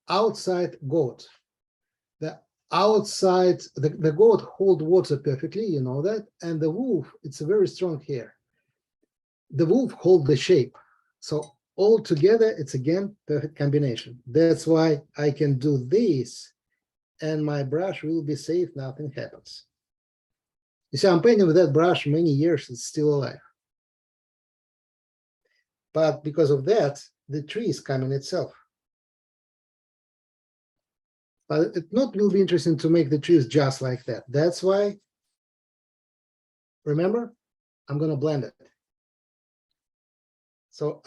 Outside goat. The outside, the goat hold water perfectly, you know that, and the wolf, it's a very strong hair. The wolf hold the shape. So all together, it's again perfect combination. That's why I can do this, and my brush will be safe, nothing happens. You see, I'm painting with that brush many years, it's still alive. But because of that, the tree is coming itself. But it not will be interesting to make the trees just like that. That's why, remember, I'm gonna blend it. So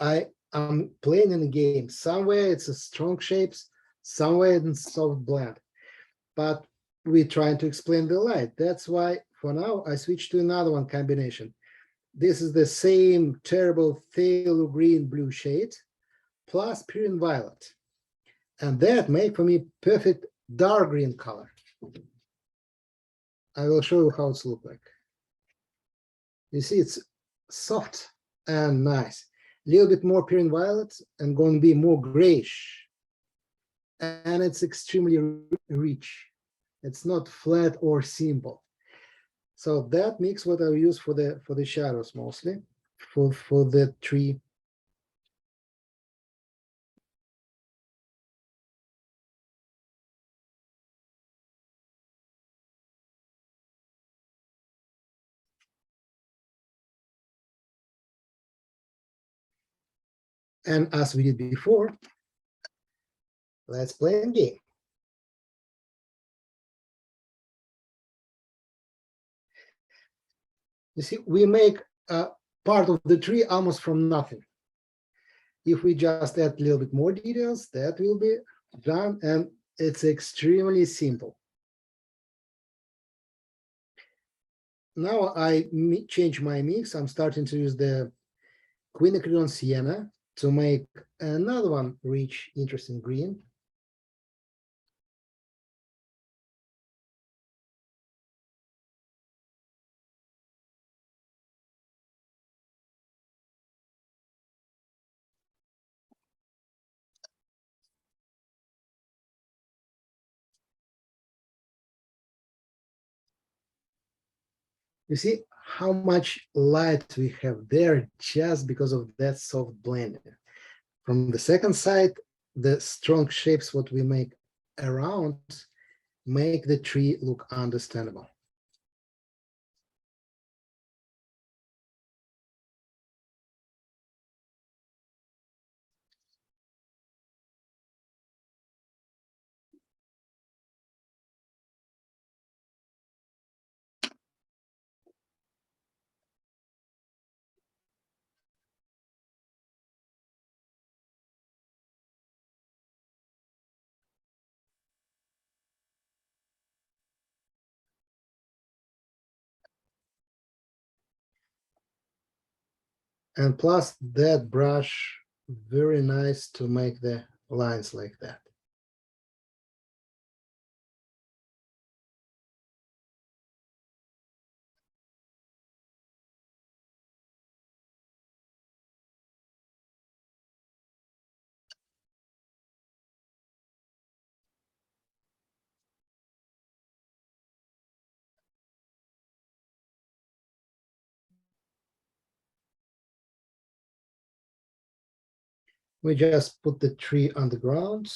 I'm playing in the game. Somewhere it's a strong shapes, somewhere it's soft blend. But we're trying to explain the light. That's why for now I switched to another one combination. This is the same terrible phthalo green blue shade plus purine violet. And that make for me perfect dark green color. I will show you how it's look like. You see, it's soft and nice. A little bit more pure violet and going to be more grayish. And it's extremely rich. It's not flat or simple. So that makes what I use for the shadows mostly, for the tree. And as we did before, let's play a game. You see, we make a part of the tree almost from nothing. If we just add a little bit more details, that will be done, and it's extremely simple. Now I change my mix. I'm starting to use the quinacridone sienna to make another one rich, interesting green. You see how much light we have there just because of that soft blending. From the second side, the strong shapes what we make around make the tree look understandable. And plus that brush, very nice to make the lines like that. We just put the tree on the ground.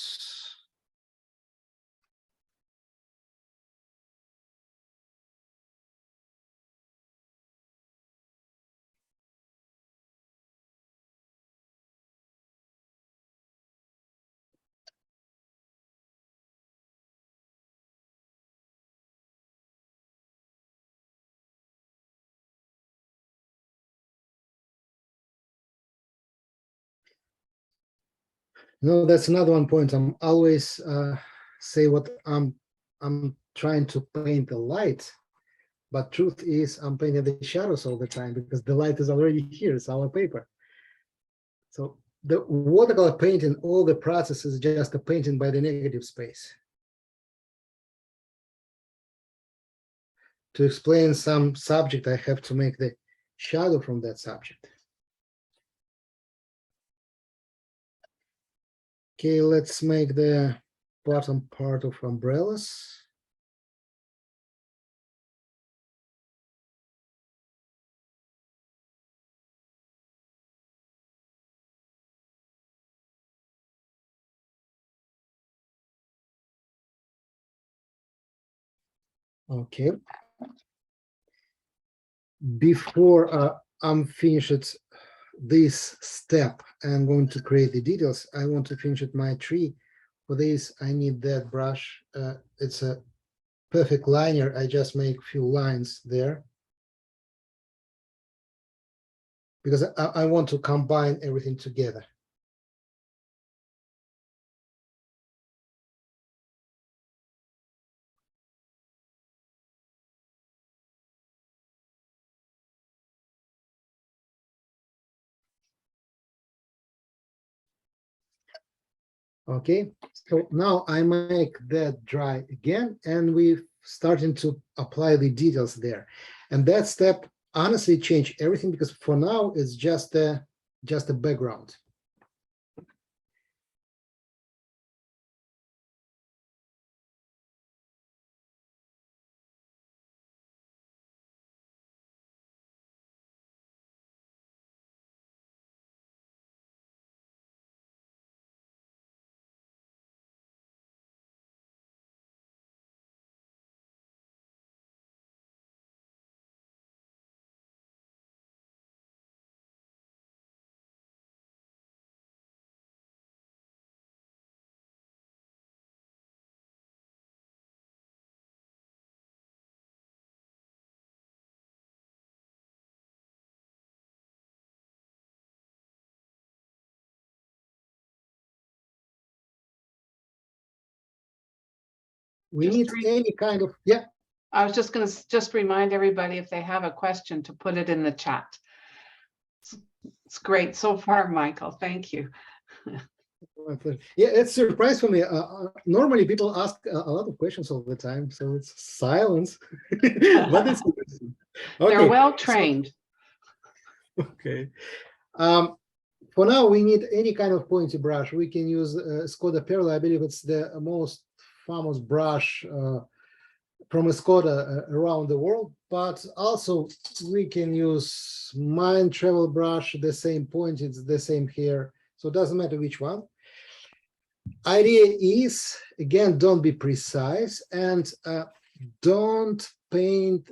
No, that's another one point. I'm always say what I'm trying to paint the light, but truth is I'm painting the shadows all the time because the light is already here. It's our paper. So the watercolor painting, all the process is just a painting by the negative space. To explain some subject, I have to make the shadow from that subject. Okay, let's make the bottom part of umbrellas. Okay. Before I'm finished this step, I'm going to create the details. I want to finish it my tree. For this, I need that brush. It's a perfect liner. I just make few lines there because I want to combine everything together. Okay, so now I make that dry again, and we starting to apply the details there. And that step honestly changed everything, because for now it's just a background. We Just need re- any kind of, yeah, I was just going to just remind everybody if they have a question to put it in the chat. It's great so far, Michael. Thank you. yeah, it's a surprise for me. Normally people ask a lot of questions all the time, so it's silence. But it's interesting. They're Okay, well so- trained. okay. For now, we need any kind of pointy brush. We can use Skoda Perla. I believe it's the most famous brush from Skoda around the world. But also we can use Mind Travel brush, the same point, it's the same here. So it doesn't matter which one. Idea is, again, don't be precise and don't paint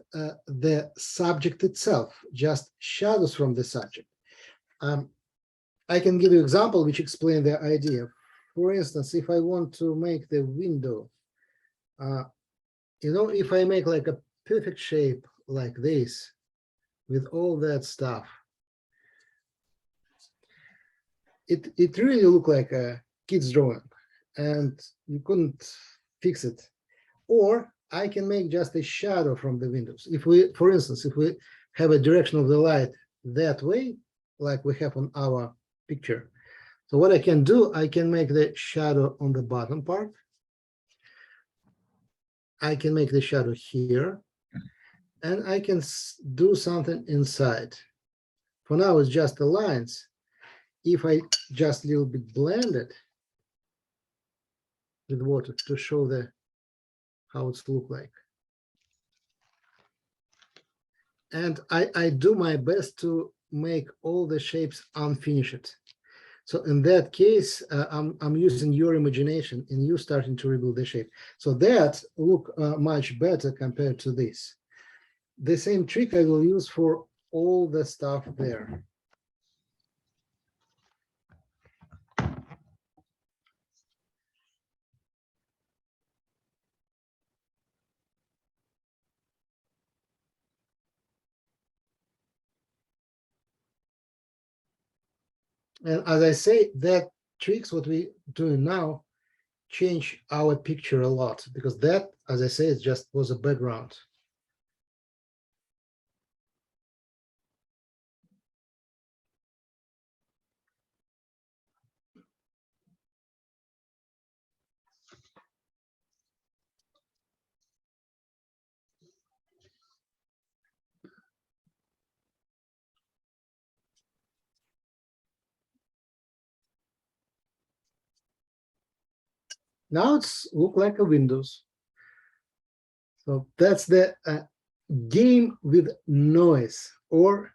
the subject itself, just shadows from the subject. I can give you an example which explain the idea. For instance, if I want to make the window, if I make like a perfect shape like this with all that stuff, it really look like a kid's drawing and you couldn't fix it. Or I can make just a shadow from the windows. If we, for instance, if we have a direction of the light that way, like we have on our picture. So what I can do, I can make the shadow on the bottom part. I can make the shadow here, and I can do something inside. For now, it's just the lines. If I just a little bit blend it with water to show the how it's look like. And I do my best to make all the shapes unfinished. So in that case, I'm using your imagination and you starting to rebuild the shape. So that look much better compared to this. The same trick I will use for all the stuff there. And as I say, that tricks what we doing now change our picture a lot, because that, as I say, it just was a background. Now it's look like a Windows. So that's the game with noise or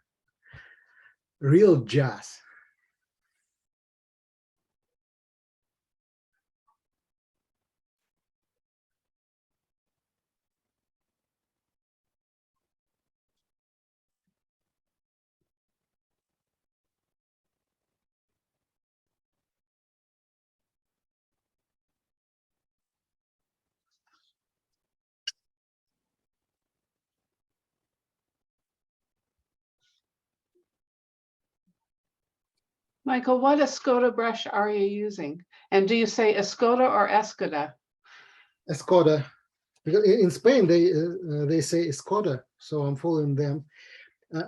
real jazz. Michael, what Escoda brush are you using? And do you say Escoda or Escoda? Escoda, because in Spain they say Escoda, so I'm following them.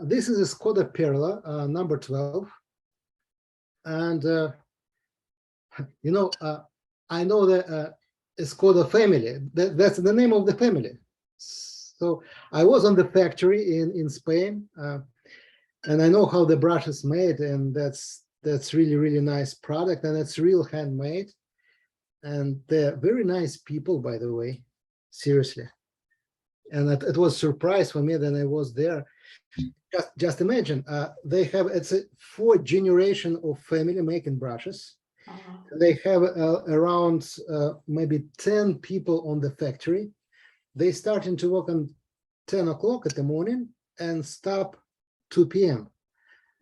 This is a Skoda Perla, number 12. And, I know the Skoda family. That's the name of the family. So I was on the factory in Spain, and I know how the brush is made, and that's really nice product, and it's real handmade. And they're very nice people, by the way, seriously. And it was a surprise for me that I was there. Just imagine, they have, it's a 4th generation of family making brushes. Oh, They have around maybe 10 people on the factory. They starting to work on 10 o'clock in the morning and stop 2 p.m.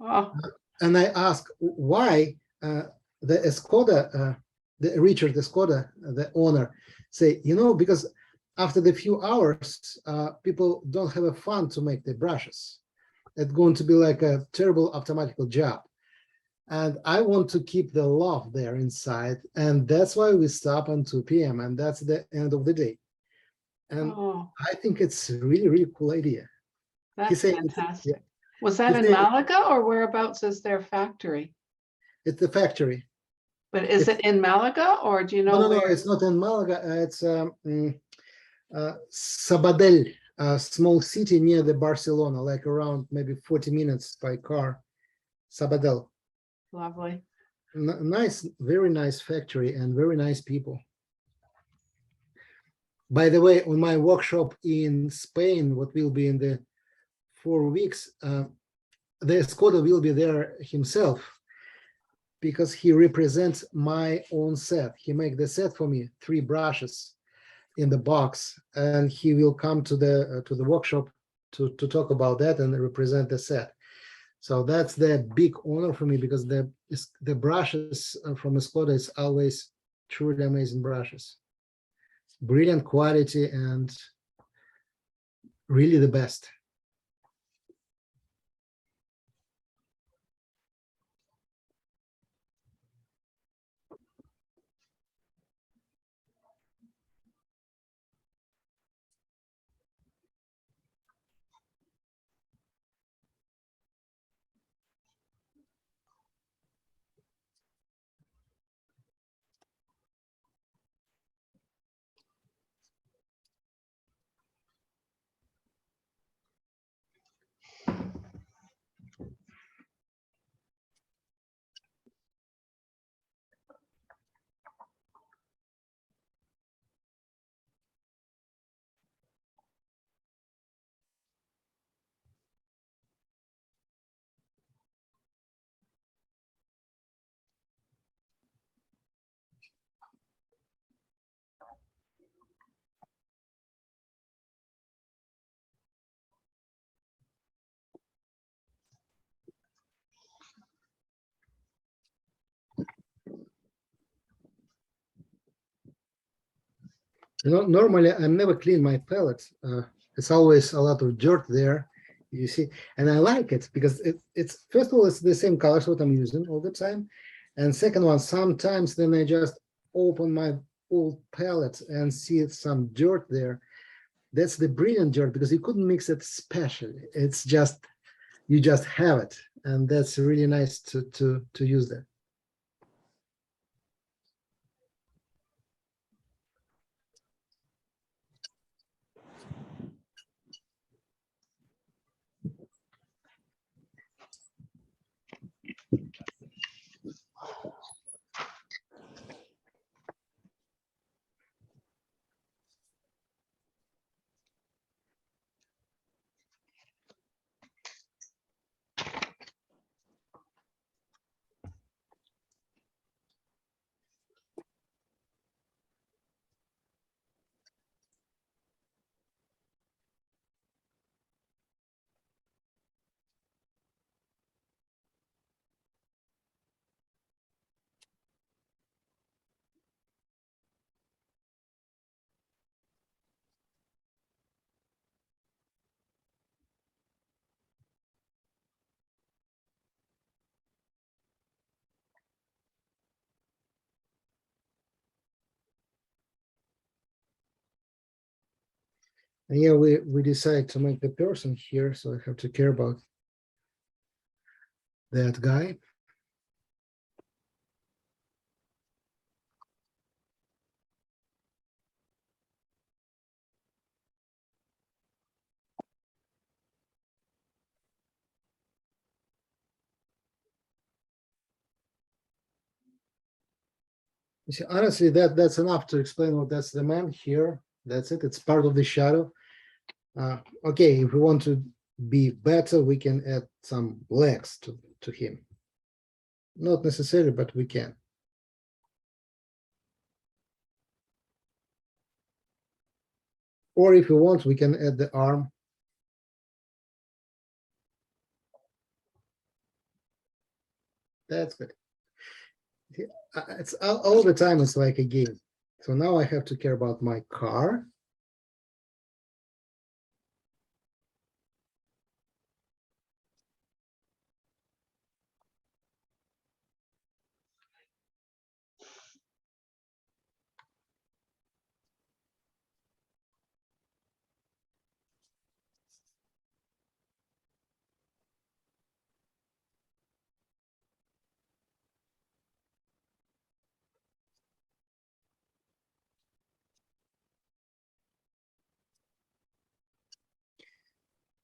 oh, And I ask why the Skoda, the Richard Skoda, the owner, say, because after the few hours, people don't have a fun to make the brushes. It's going to be like a terrible automatical job. And I want to keep the love there inside. And that's why we stop on 2 p.m. And that's the end of the day. And oh, I think it's a really cool idea. that's said, fantastic. yeah, Was that he in said, Malaga or whereabouts is their factory? it's the factory. But is it in Malaga or do you know No, where? it's not in Malaga. It's Sabadell, a small city near the Barcelona, like around maybe 40 minutes by car. Sabadell. Lovely. Nice, very nice factory and very nice people. By the way, on my workshop in Spain, what will be in the 4 weeks, the Skoda will be there himself because he represents my own set. He make the set for me, 3 brushes in the box, and he will come to the workshop to talk about that and represent the set. So that's the big honor for me because the brushes from Skoda is always truly amazing brushes, brilliant quality and really the best. Normally I never clean my palette. It's always a lot of dirt there, you see, and I like it because it's first of all, it's the same colors what I'm using all the time. And second one, sometimes then I just open my old palette and see some dirt there. That's the brilliant dirt because you couldn't mix it specially. It's just, you just have it. And that's really nice to use that. And yeah, we decide to make the person here, so I have to care about that guy. You see, honestly, that's enough to explain what that's the man here. That's it. It's part of the shadow. Okay, if we want to be better, we can add some legs to him. Not necessarily, but we can. Or if we want, we can add the arm. That's good. It's all the time, it's like a game. So now I have to care about my car.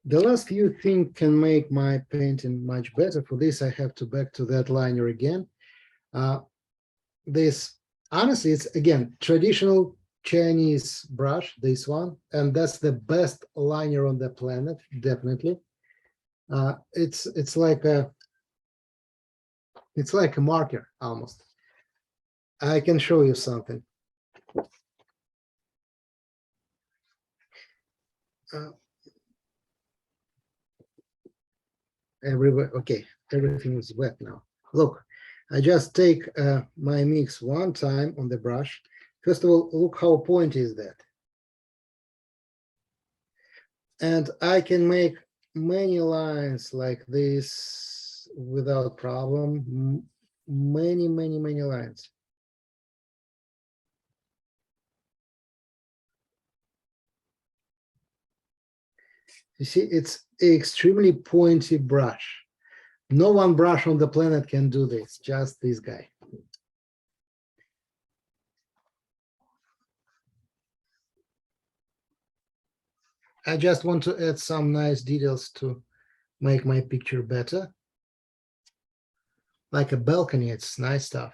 The last few things can make my painting much better. For this, I have to back to that liner again. This, honestly, it's again, traditional Chinese brush, this one, and that's the best liner on the planet, definitely. It's like a marker almost. I can show you something. Okay, everything is wet now. Look, I just take my mix one time on the brush. First of all, look how pointy is that. And I can make many lines like this without problem. Many lines. You see, it's an extremely pointy brush. No one brush on the planet can do this, just this guy. I just want to add some nice details to make my picture better. Like a balcony, it's nice stuff.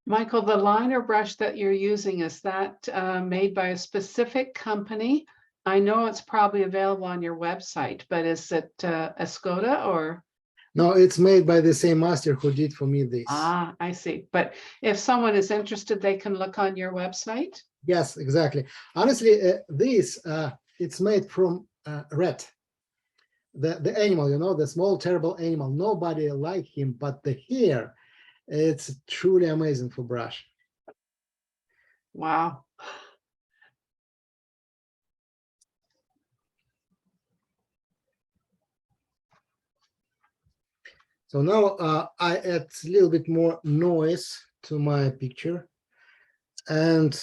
Michael, the liner brush that you're using, is that made by a specific company? I know it's probably available on your website, but is it Escoda or? No, it's made by the same master who did for me this. Ah, I see. But if someone is interested, they can look on your website? Yes, exactly. Honestly, this, it's made from rat. The animal, you know, the small, terrible animal. Nobody like him, but the hair, it's truly amazing for brush. Wow. So now I add a little bit more noise to my picture. And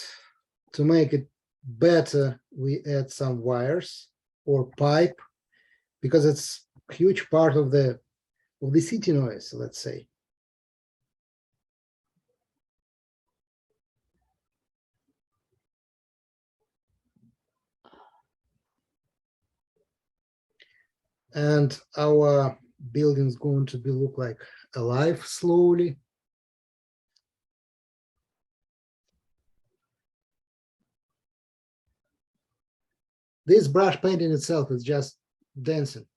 to make it better, we add some wires or pipe, because it's a huge part of the city noise, let's say. And our building's going to be look like alive slowly. This brush painting itself is just dancing.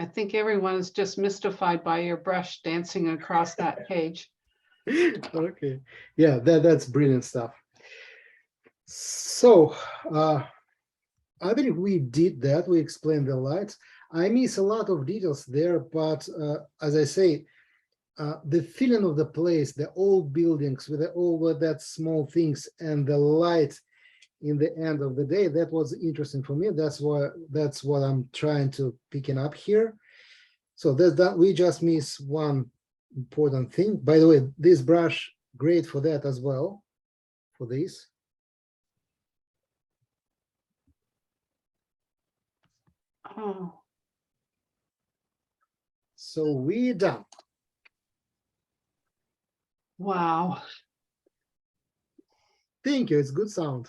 I think everyone is just mystified by your brush dancing across that page. Okay, yeah, that's brilliant stuff. So I believe we did that. We explained the lights. I miss a lot of details there, but as I say, the feeling of the place, the old buildings with all of that small things and the light in the end of the day, that was interesting for me. That's what I'm trying to picking up here. So that we just miss one important thing. By the way, this brush, great for that as well, for this. Oh, So we're done. wow. Thank you, it's good sound.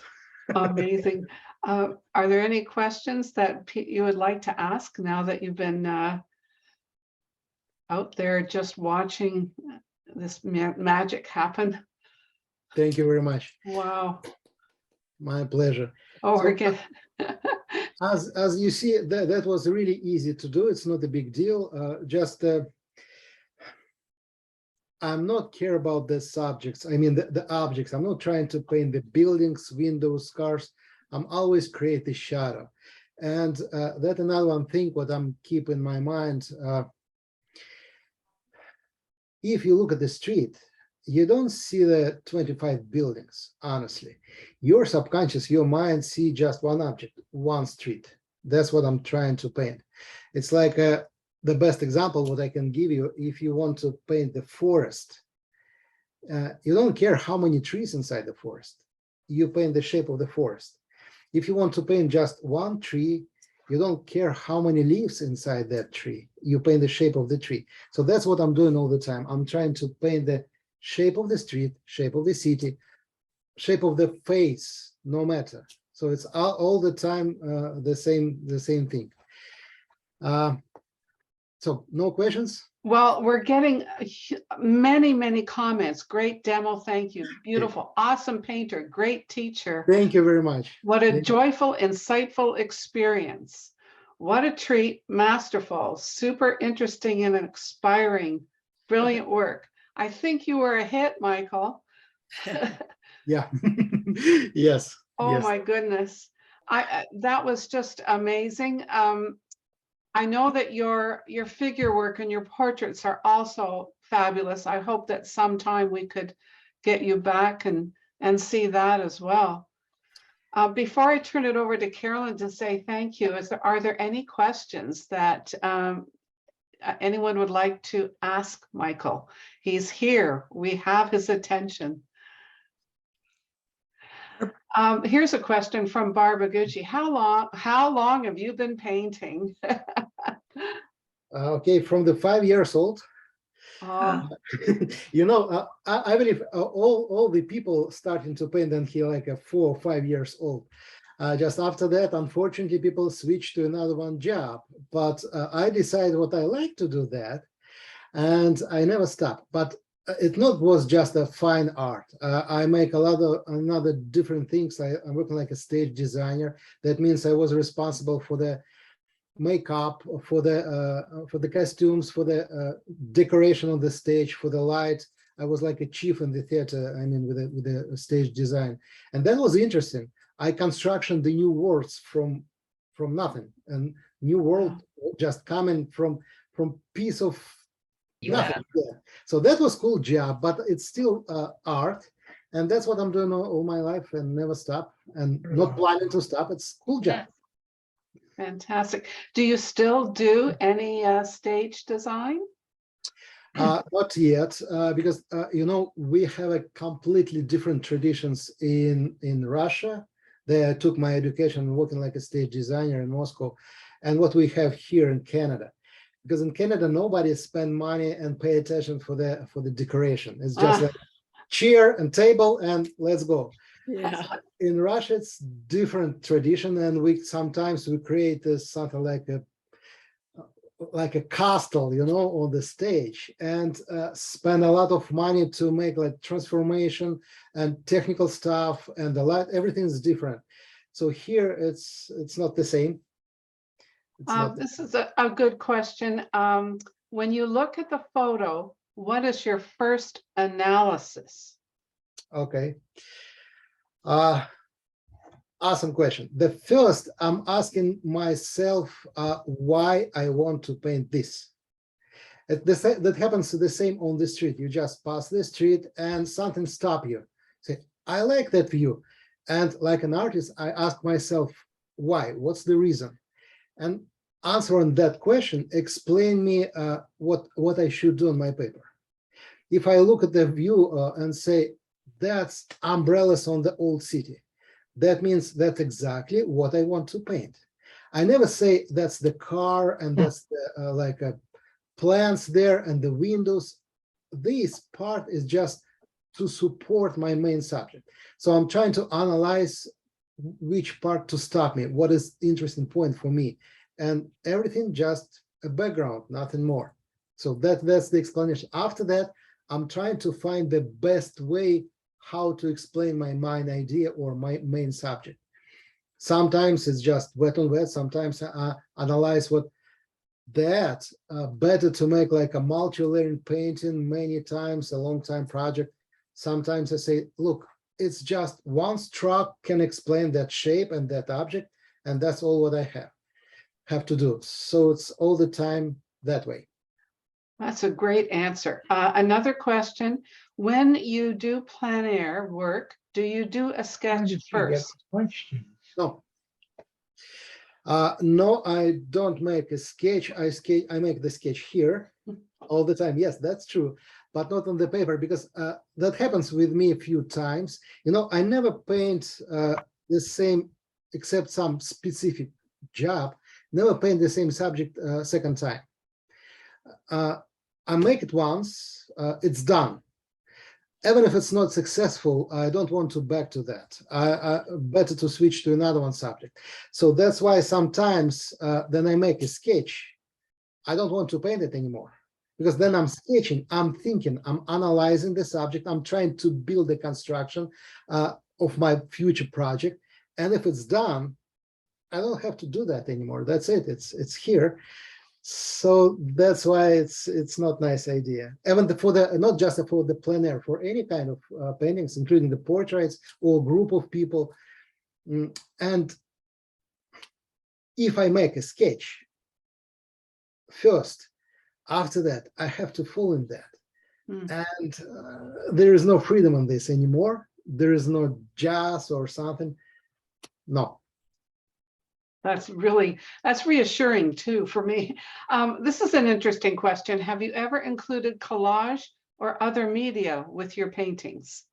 Amazing. Are there any questions that you would like to ask now that you've been out there just watching this magic happen? Thank you very much. Wow. My pleasure. Oh, So, we're getting. as you see, that was really easy to do. It's not a big deal. I'm not care about the subjects. I mean, the objects. I'm not trying to paint the buildings, windows, cars. I'm always create the shadow. And that another one thing what I'm keeping in my mind. If you look at the street, you don't see the 25 buildings, honestly. Your subconscious, your mind see just one object, one street. That's what I'm trying to paint. It's like the best example what I can give you, if you want to paint the forest, you don't care how many trees inside the forest. You paint the shape of the forest. If you want to paint just one tree, you don't care how many leaves inside that tree. You paint the shape of the tree. So that's what I'm doing all the time. I'm trying to paint the shape of the street, shape of the city, shape of the face, no matter. So it's all the time the same thing. So no questions? Well, we're getting many comments. Great demo. Thank you. Beautiful. Awesome painter. Great teacher. Thank you very much. What a joyful, insightful experience. What a treat. Masterful. Super interesting and inspiring. Brilliant work. I think you were a hit, Michael. Yeah. Yes. Oh yes. my goodness. That was just amazing. I know that your figure work and your portraits are also fabulous. I hope that sometime we could get you back and see that as well. Before I turn it over to Carolyn to say thank you, are there any questions that anyone would like to ask Michael? He's here. We have his attention. Here's a question from Barbara Gucci. How long have you been painting? Okay, from the 5 years old. You know, I believe all the people starting to paint until like 4 or 5 years old. Just after that, unfortunately, people switch to another one job. But I decided what I like to do that, and I never stopped. But it not was just a fine art. I make a lot of another different things. I'm working like a stage designer. That means I was responsible for the makeup, for the costumes, for the decoration of the stage, for the light. I was like a chief in the theater. I mean, with the stage design, and that was interesting. I constructed the new worlds from nothing, and new world just coming from piece of nothing. Yeah. So that was cool job, but it's still art, and that's what I'm doing all my life and never stop, and not planning to stop. It's cool job. Fantastic. Do you still do any stage design? Not yet, because you know, we have a completely different traditions in Russia. There I took my education working like a stage designer in Moscow, and what we have here in Canada. Because in Canada, nobody spend money and pay attention for the decoration. It's just like chair and table and let's go. Yeah. In Russia, it's different tradition, and we sometimes create this something like a castle, you know, on the stage, and spend a lot of money to make like transformation and technical stuff, and the light, everything is different. So here it's not the same. It's not. This is a good question. When you look at the photo, what is your first analysis? Okay. Awesome question. The first, I'm asking myself why I want to paint this. That happens the same on the street. You just pass the street and something stop you. Say, I like that view. And like an artist, I ask myself, why? What's the reason? And answering that question, explain me what I should do on my paper. If I look at the view and say, that's umbrellas on the old city, that means that's exactly what I want to paint. I never say that's the car and that's the, plants there and the windows. This part is just to support my main subject. So I'm trying to analyze which part to stop me, what is interesting point for me, and everything just a background, nothing more. So that's the explanation. After that, I'm trying to find the best way how to explain my main idea or my main subject. Sometimes it's just wet on wet. Sometimes I analyze what that better to make like a multi-layering painting many times, a long time project. Sometimes I say, look, it's just one stroke can explain that shape and that object, and that's all what I have to do. So it's all the time that way. That's a great answer. Another question, when you do plein air work, do you do a sketch first? No. No, I don't make a sketch. I make the sketch here all the time. Yes, that's true, but not on the paper, because that happens with me a few times. You know, I never paint the same, except some specific job, never paint the same subject second time. I make it once, it's done. Even if it's not successful, I don't want to back to that. Better to switch to another one subject. So that's why sometimes then I make a sketch, I don't want to paint it anymore, because then I'm sketching, I'm thinking, I'm analyzing the subject, I'm trying to build a construction of my future project. And if it's done, I don't have to do that anymore. That's it, it's here. So that's why it's not a nice idea. Even for the, not just for the plein air, for any kind of paintings, including the portraits or group of people. And if I make a sketch first, after that, I have to fall in that. And there is no freedom on this anymore. There is no jazz or something. No. That's reassuring too for me. This is an interesting question. Have you ever included collage or other media with your paintings?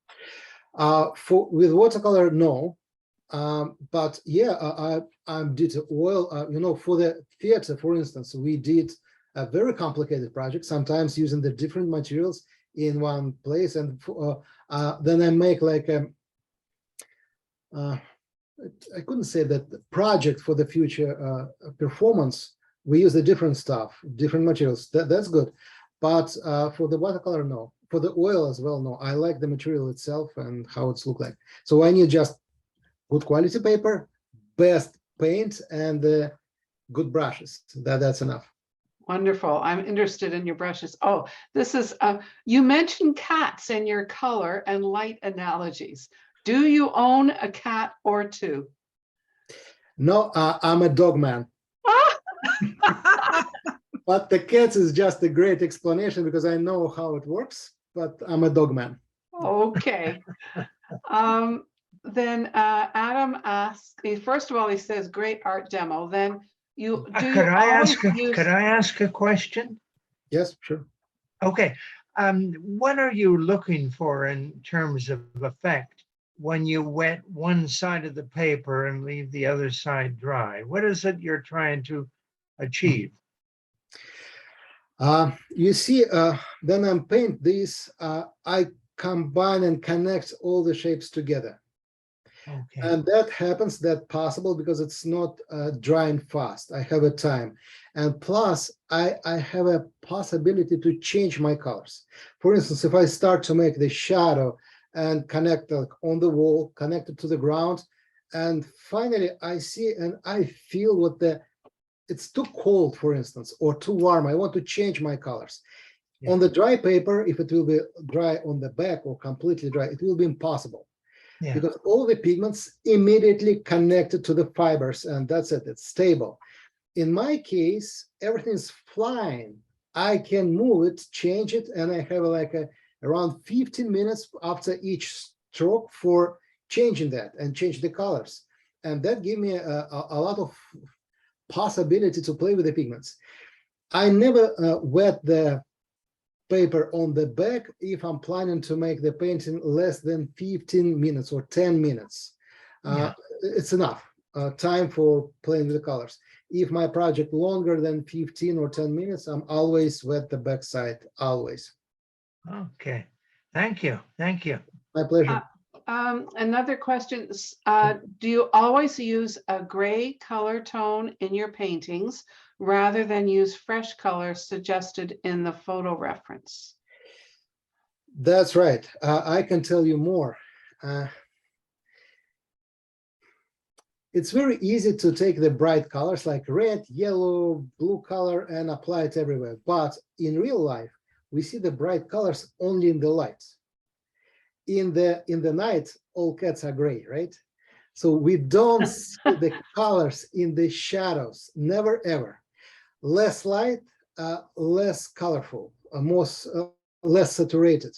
With watercolor, no. But yeah, I did oil, you know, for the theater, for instance, we did a very complicated project, sometimes using the different materials in one place. And then I make like a, I couldn't say that the project for the future performance, we use the different stuff, different materials. That's good. But for the watercolor, no. For the oil as well, no. I like the material itself and how it's look like. So I need just good quality paper, best paint, and good brushes. That's enough. Wonderful. I'm interested in your brushes. Oh, this is, you mentioned cats in your color and light analogies. Do you own a cat or two? No, I'm a dog man. But the cats is just a great explanation because I know how it works, but I'm a dog man. Okay. Then Adam asks, first of all, he says, great art demo. Then you, do Could you I ask a question? Yes, sure. Okay. What are you looking for in terms of effect when you wet one side of the paper and leave the other side dry? What is it you're trying to achieve? You see, then I paint this, I combine and connect all the shapes together. Okay. And that happens, that possible, because it's not drying fast. I have a time. And plus, I have a possibility to change my colors. For instance, if I start to make the shadow and connect on the wall, connected to the ground, and finally I see and I feel what the it's too cold, for instance, or too warm. I want to change my colors. Yeah. On the dry paper, if it will be dry on the back or completely dry, it will be impossible. Yeah. Because all the pigments immediately connected to the fibers, and that's it, it's stable. In my case, everything is flying. I can move it, change it, and I have like around 15 minutes after each stroke for changing that and change the colors. And that gave me a lot of possibility to play with the pigments. I never wet the paper on the back if I'm planning to make the painting less than 15 minutes or 10 minutes. Yeah. It's enough time for playing with the colors. If my project longer than 15 or 10 minutes, I'm always wet the backside, always. Okay. Thank you. Thank you. My pleasure. Another question, do you always use a gray color tone in your paintings rather than use fresh colors suggested in the photo reference? That's right. I can tell you more. It's very easy to take the bright colors like red, yellow, blue color and apply it everywhere. But in real life, we see the bright colors only in the light. In the night, all cats are gray, right? So we don't see the colors in the shadows, never ever. Less light, less colorful, less saturated.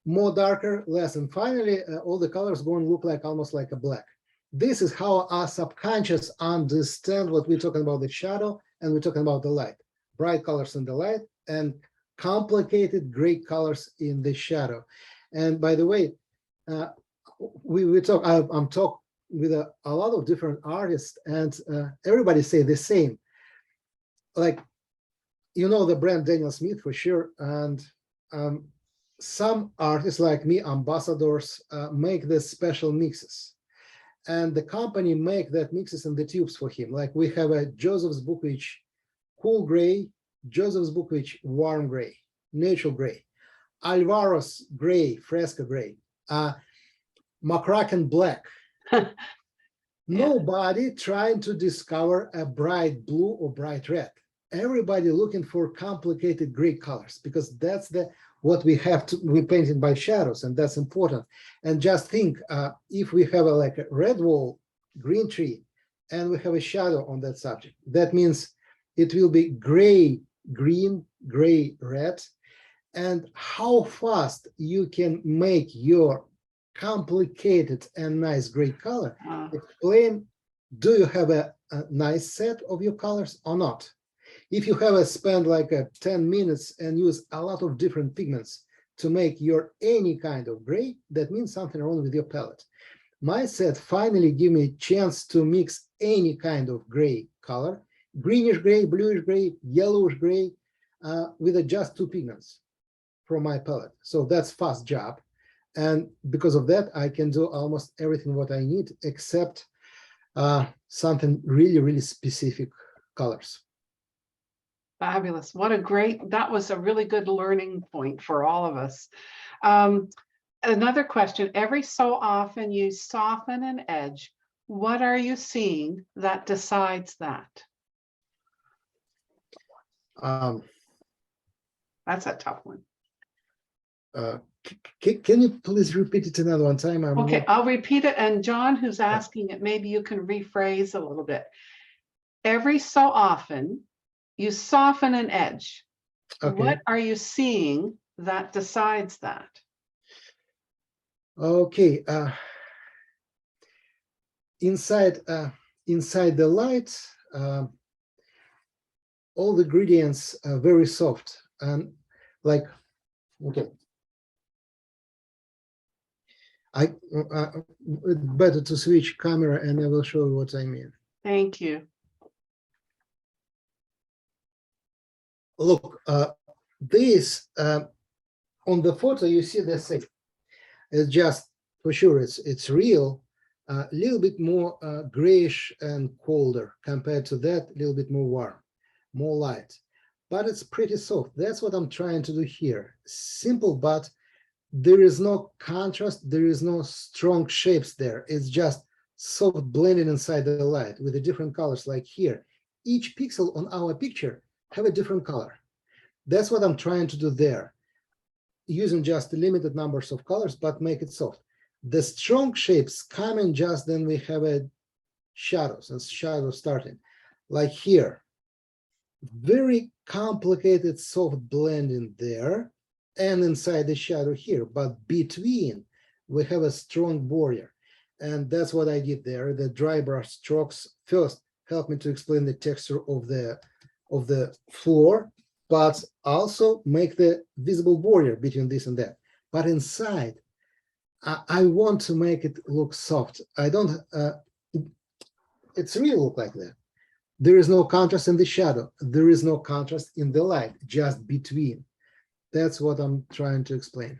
More darker, less. And finally, all the colors going to look like almost like a black. This is how our subconscious understand what we're talking about the shadow and we're talking about the light. Bright colors in the light and complicated gray colors in the shadow. And by the way, I'm talking with a lot of different artists, and everybody say the same. Like, you know the brand Daniel Smith for sure, and some artists like me, ambassadors, make the special mixes, and the company make that mixes in the tubes for him. Like we have a Joseph's Bookvich cool gray, Joseph's Bookvich warm gray, neutral gray, Alvaro's gray, fresco gray, McCracken black. Yeah. Nobody trying to discover a bright blue or bright red. Everybody looking for complicated gray colors because that's what we have to, we painted by shadows, and that's important. And just think, if we have like a red wall, green tree, and we have a shadow on that subject, that means it will be gray, green, gray, red. And how fast you can make your complicated and nice gray color. Explain, do you have a nice set of your colors or not? If you have spend like 10 minutes and use a lot of different pigments to make your any kind of gray, that means something wrong with your palette. My set finally give me a chance to mix any kind of gray color, greenish gray, bluish gray, yellowish gray, with just 2 pigments from my palette. So that's fast job. And because of that, I can do almost everything what I need, except something really, really specific colors. Fabulous. That was a really good learning point for all of us. Another question, every so often you soften an edge. What are you seeing that decides that? That's a tough one. Can you please repeat it another one time? Okay, I'll repeat it. And John, who's asking it, maybe you can rephrase a little bit. Every so often, you soften an edge. Okay. What are you seeing that decides that? Okay. Inside the light, all the ingredients are very soft and like, okay. Better to switch camera and I will show you what I mean. Thank you. Look, this on the photo you see the same. It's just for sure it's real. A little bit more grayish and colder compared to that. A little bit more warm, more light, but it's pretty soft. That's what I'm trying to do here. Simple, but there is no contrast, there is no strong shapes there. It's just soft blending inside the light with the different colors like here. each pixel on our picture have a different color. That's what I'm trying to do there, using just limited numbers of colors, but make it soft. The strong shapes come in just then we have a shadows and shadows starting, like here. Very complicated soft blending there and inside the shadow here, but between we have a strong border. And that's what I did there. The dry brush strokes first help me to explain the texture of the floor, but also make the visible border between this and that. But inside, I want to make it look soft. I don't, it's really look like that. There is no contrast in the shadow. There is no contrast in the light, just between. That's what I'm trying to explain.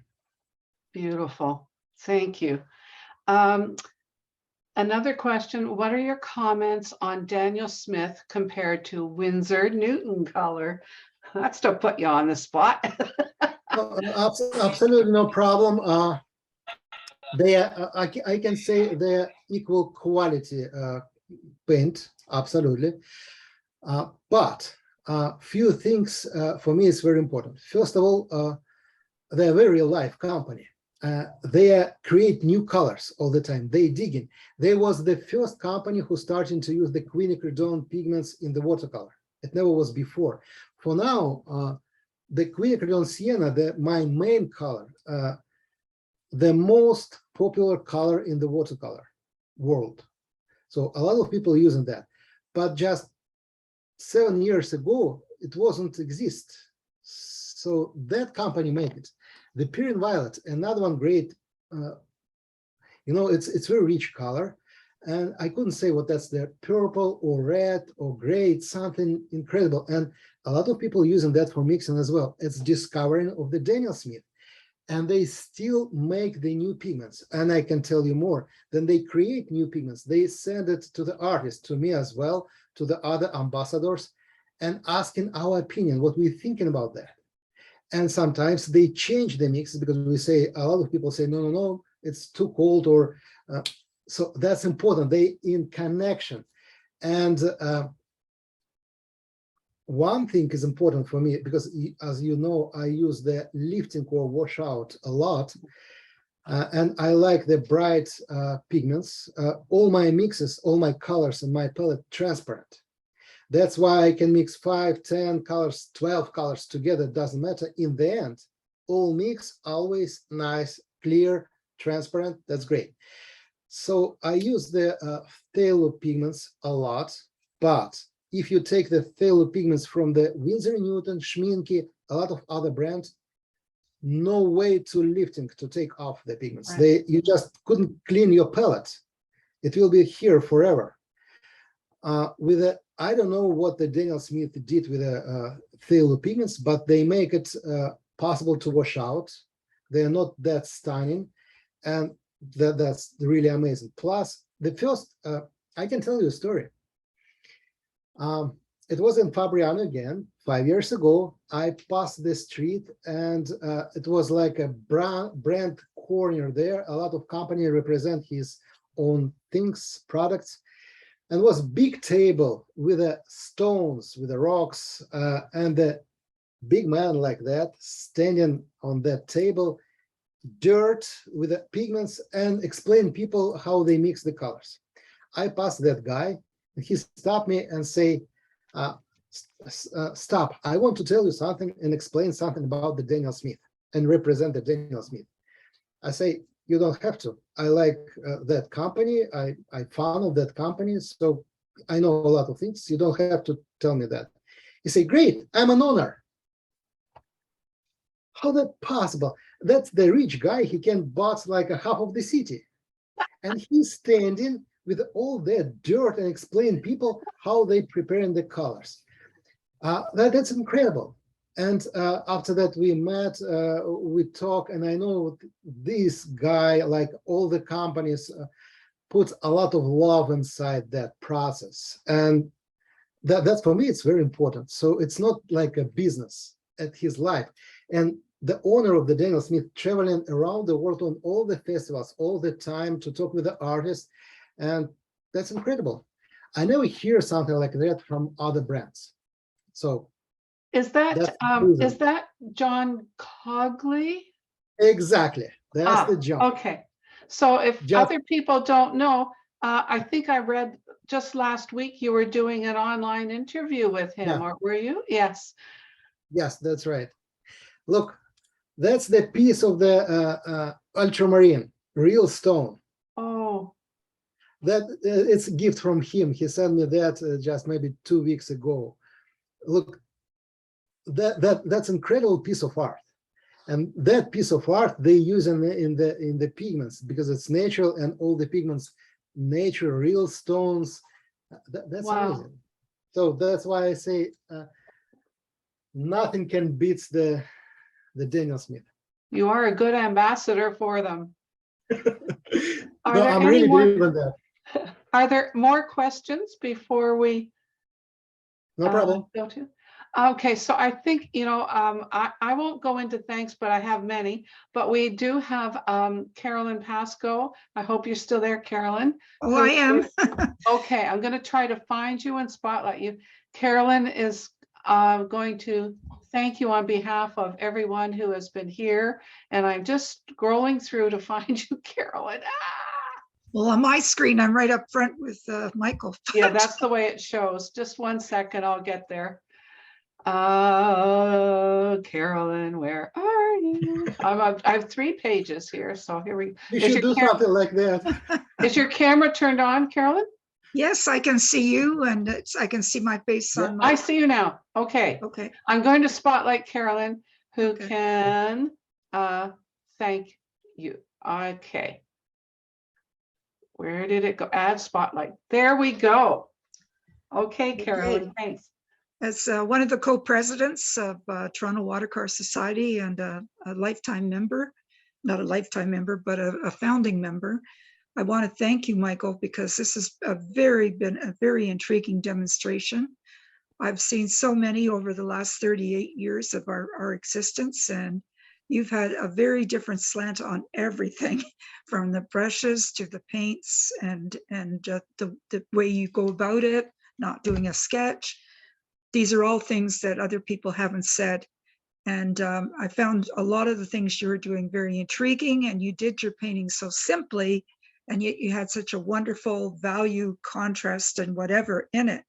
Beautiful. Thank you. Another question, what are your comments on Daniel Smith compared to Winsor Newton color? That's to put you on the spot. Absolutely no problem. They are, I can say they're equal quality paint, absolutely. But few things for me is very important. First of all, they're a very real life company. They create new colors all the time. They dig in. They was the first company who started to use the quinacridone pigments in the watercolor. It never was before. For now, the quinacridone sienna, my main color, the most popular color in the watercolor world. So a lot of people using that, but just 7 years ago, it wasn't exist. So that company made it. The Pure Violet, another one great, it's very rich color. And I couldn't say what that's the purple or red or gray, it's something incredible. And a lot of people using that for mixing as well. It's discovering of the Daniel Smith. And they still make the new pigments. And I can tell you more. Then they create new pigments. They send it to the artist, to me as well, to the other ambassadors, and asking our opinion, what we're thinking about that. And sometimes they change the mix because we say, a lot of people say, no, it's too cold, or so that's important. They in connection. And one thing is important for me because, as you know, I use the lifting or washout a lot, and I like the bright pigments. All my mixes, all my colors in my palette transparent. That's why I can mix 5, 10 colors, 12 colors together. Doesn't matter. In the end, all mix always nice, clear, transparent. That's great. So I use the phthalo pigments a lot, but if you take the phthalo pigments from the Winsor Newton, Schmincke, a lot of other brands, no way to lifting to take off the pigments. Right. You just couldn't clean your palette. It will be here forever. I don't know what the Daniel Smith did with the phthalo pigments, but they make it possible to wash out. They're not that stunning, and that's really amazing. Plus, the first, I can tell you a story. It was in Fabriano again, 5 years ago. I passed the street and it was like a brand corner there. A lot of company represent his own things, products. And it was big table with the stones, with the rocks, and the big man like that standing on that table, dirt with the pigments, and explain people how they mix the colors. I passed that guy, and he stopped me and say, stop, I want to tell you something and explain something about the Daniel Smith and represent the Daniel Smith. I say, you don't have to. I like that company. I fan of that company, so I know a lot of things. You don't have to tell me that. He say, great, I'm an owner. How that possible? That's the rich guy. He can buy like a half of the city. And he's standing with all that dirt and explain people how they preparing the colors. That's incredible. And after that, we met, we talk, and I know this guy, like all the companies, puts a lot of love inside that process. And that's for me, it's very important. So it's not like a business at his life. And the owner of the Daniel Smith traveling around the world on all the festivals, all the time to talk with the artists. And that's incredible. I never hear something like that from other brands. So Is that, that's the reason. is that John Cogley? Exactly, that's the jump. Okay, so if Just- other people don't know, I think I read just last week you were doing an online interview with him, Yeah. or were you? Yes. Yes, that's right. Look, that's the piece of the ultramarine, real stone. Oh, That it's a gift from him. He sent me that just maybe 2 weeks ago. Look, that's incredible piece of art, and that piece of art they use in the pigments because it's natural and all the pigments, nature, real stones. That's wow. amazing. So that's why I say nothing can beat the Daniel Smith. You are a good ambassador for them. Are No, there I'm any really more- believe in that. Are there more questions before we No problem. go to? Okay, so I think, I won't go into thanks, but I have many. But we do have Carolyn Pascoe. I hope you're still there, Carolyn. Oh, I am. Okay, I'm going to try to find you and spotlight you. Carolyn is going to thank you on behalf of everyone who has been here. And I'm just scrolling through to find you, Carolyn. Well, on my screen, I'm right up front with Michael. Yeah, that's the way it shows. Just 1 second, I'll get there. Carolyn, where are you? I have 3 pages here, so here we. You Is should your do something like that. Is your camera turned on, Carolyn? Yes, I can see you and I can see my face Yeah, on my. I see you now. Okay. Okay. I'm going to spotlight Carolyn, who Okay. can thank you. Okay. Where did it go? Add spotlight. There we go. Okay, Carolyn, thanks. As one of the co-presidents of Toronto Watercolor Society and a lifetime member, not a lifetime member, but a founding member, I want to thank you, Michael, because this has been a very intriguing demonstration. I've seen so many over the last 38 years of our existence, and you've had a very different slant on everything, from the brushes to the paints and the way you go about it, not doing a sketch. These are all things that other people haven't said. And I found a lot of the things you were doing very intriguing, and you did your painting so simply, and yet you had such a wonderful value, contrast, and whatever in it.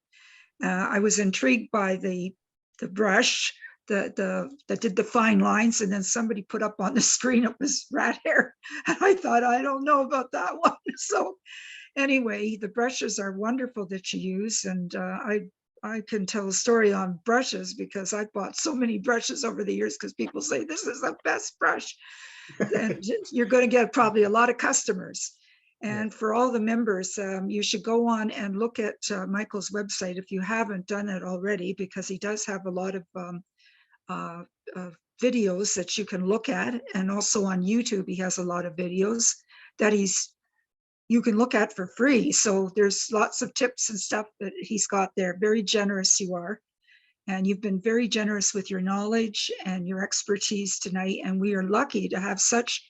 I was intrigued by the brush that did the fine lines, and then somebody put up on the screen it was rat hair, and I thought, I don't know about that one. So anyway, the brushes are wonderful that you use, and I can tell a story on brushes because I've bought so many brushes over the years because people say this is the best brush, and you're going to get probably a lot of customers. And for all the members, you should go on and look at Michael's website if you haven't done it already, because he does have a lot of videos that you can look at. And also on YouTube, he has a lot of videos that you can look at for free. So there's lots of tips and stuff that he's got there. Very generous you are. And you've been very generous with your knowledge and your expertise tonight. And we are lucky to have such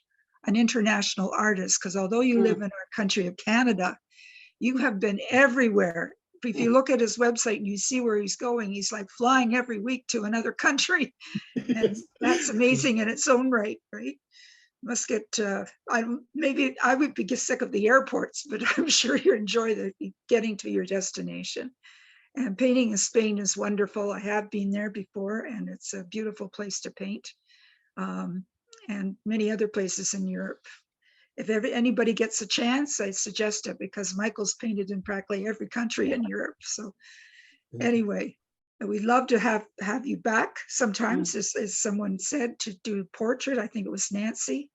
an international artist, because although you live in our country of Canada, you have been everywhere. If you look at his website and you see where he's going, he's like flying every week to another country. And that's amazing in its own right, right? Must get, maybe I would be sick of the airports, but I'm sure you enjoy getting to your destination. And painting in Spain is wonderful. I have been there before, and it's a beautiful place to paint. And many other places in Europe. If anybody gets a chance, I suggest it, because Michael's painted in practically every country in Europe. So anyway, we'd love to have you back sometimes, as someone said, to do a portrait. I think it was Nancy.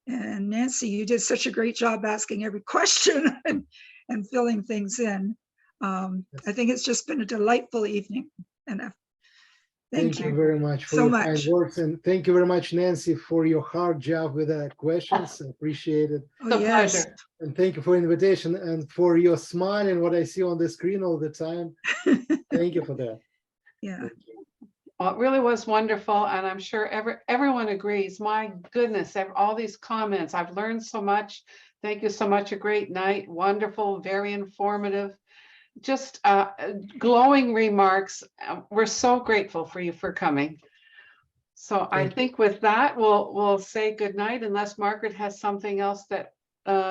And Nancy, you did such a great job asking every question and filling things in. I think it's just been a delightful evening. And thank you very much for so your much. kind words, and thank you very much, Nancy, for your hard job with the questions. I appreciate it. Oh, It's a yes. pleasure. And thank you for the invitation and for your smile and what I see on the screen all the time. Thank you for that. Yeah. Thank you. Well, it really was wonderful, and I'm sure everyone agrees. My goodness, all these comments, I've learned so much. Thank you so much. A great night, wonderful, very informative. just glowing remarks. We're so grateful for you for coming. So I Thank you. think with that, we'll say goodnight unless Margaret has something else that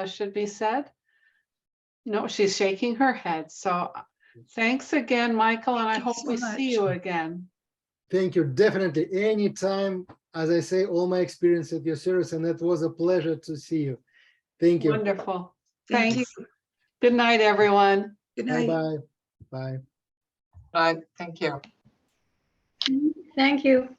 should be said. No, she's shaking her head. So thanks again, Michael, and I Thank you hope so we see much. you again. Thank you. Definitely. Anytime, as I say, all my experience at your service, and it was a pleasure to see you. Thank you. Wonderful. Thank Thanks. you. Good night, everyone. Good night. Bye-bye. Bye. Bye. Thank you. Thank you.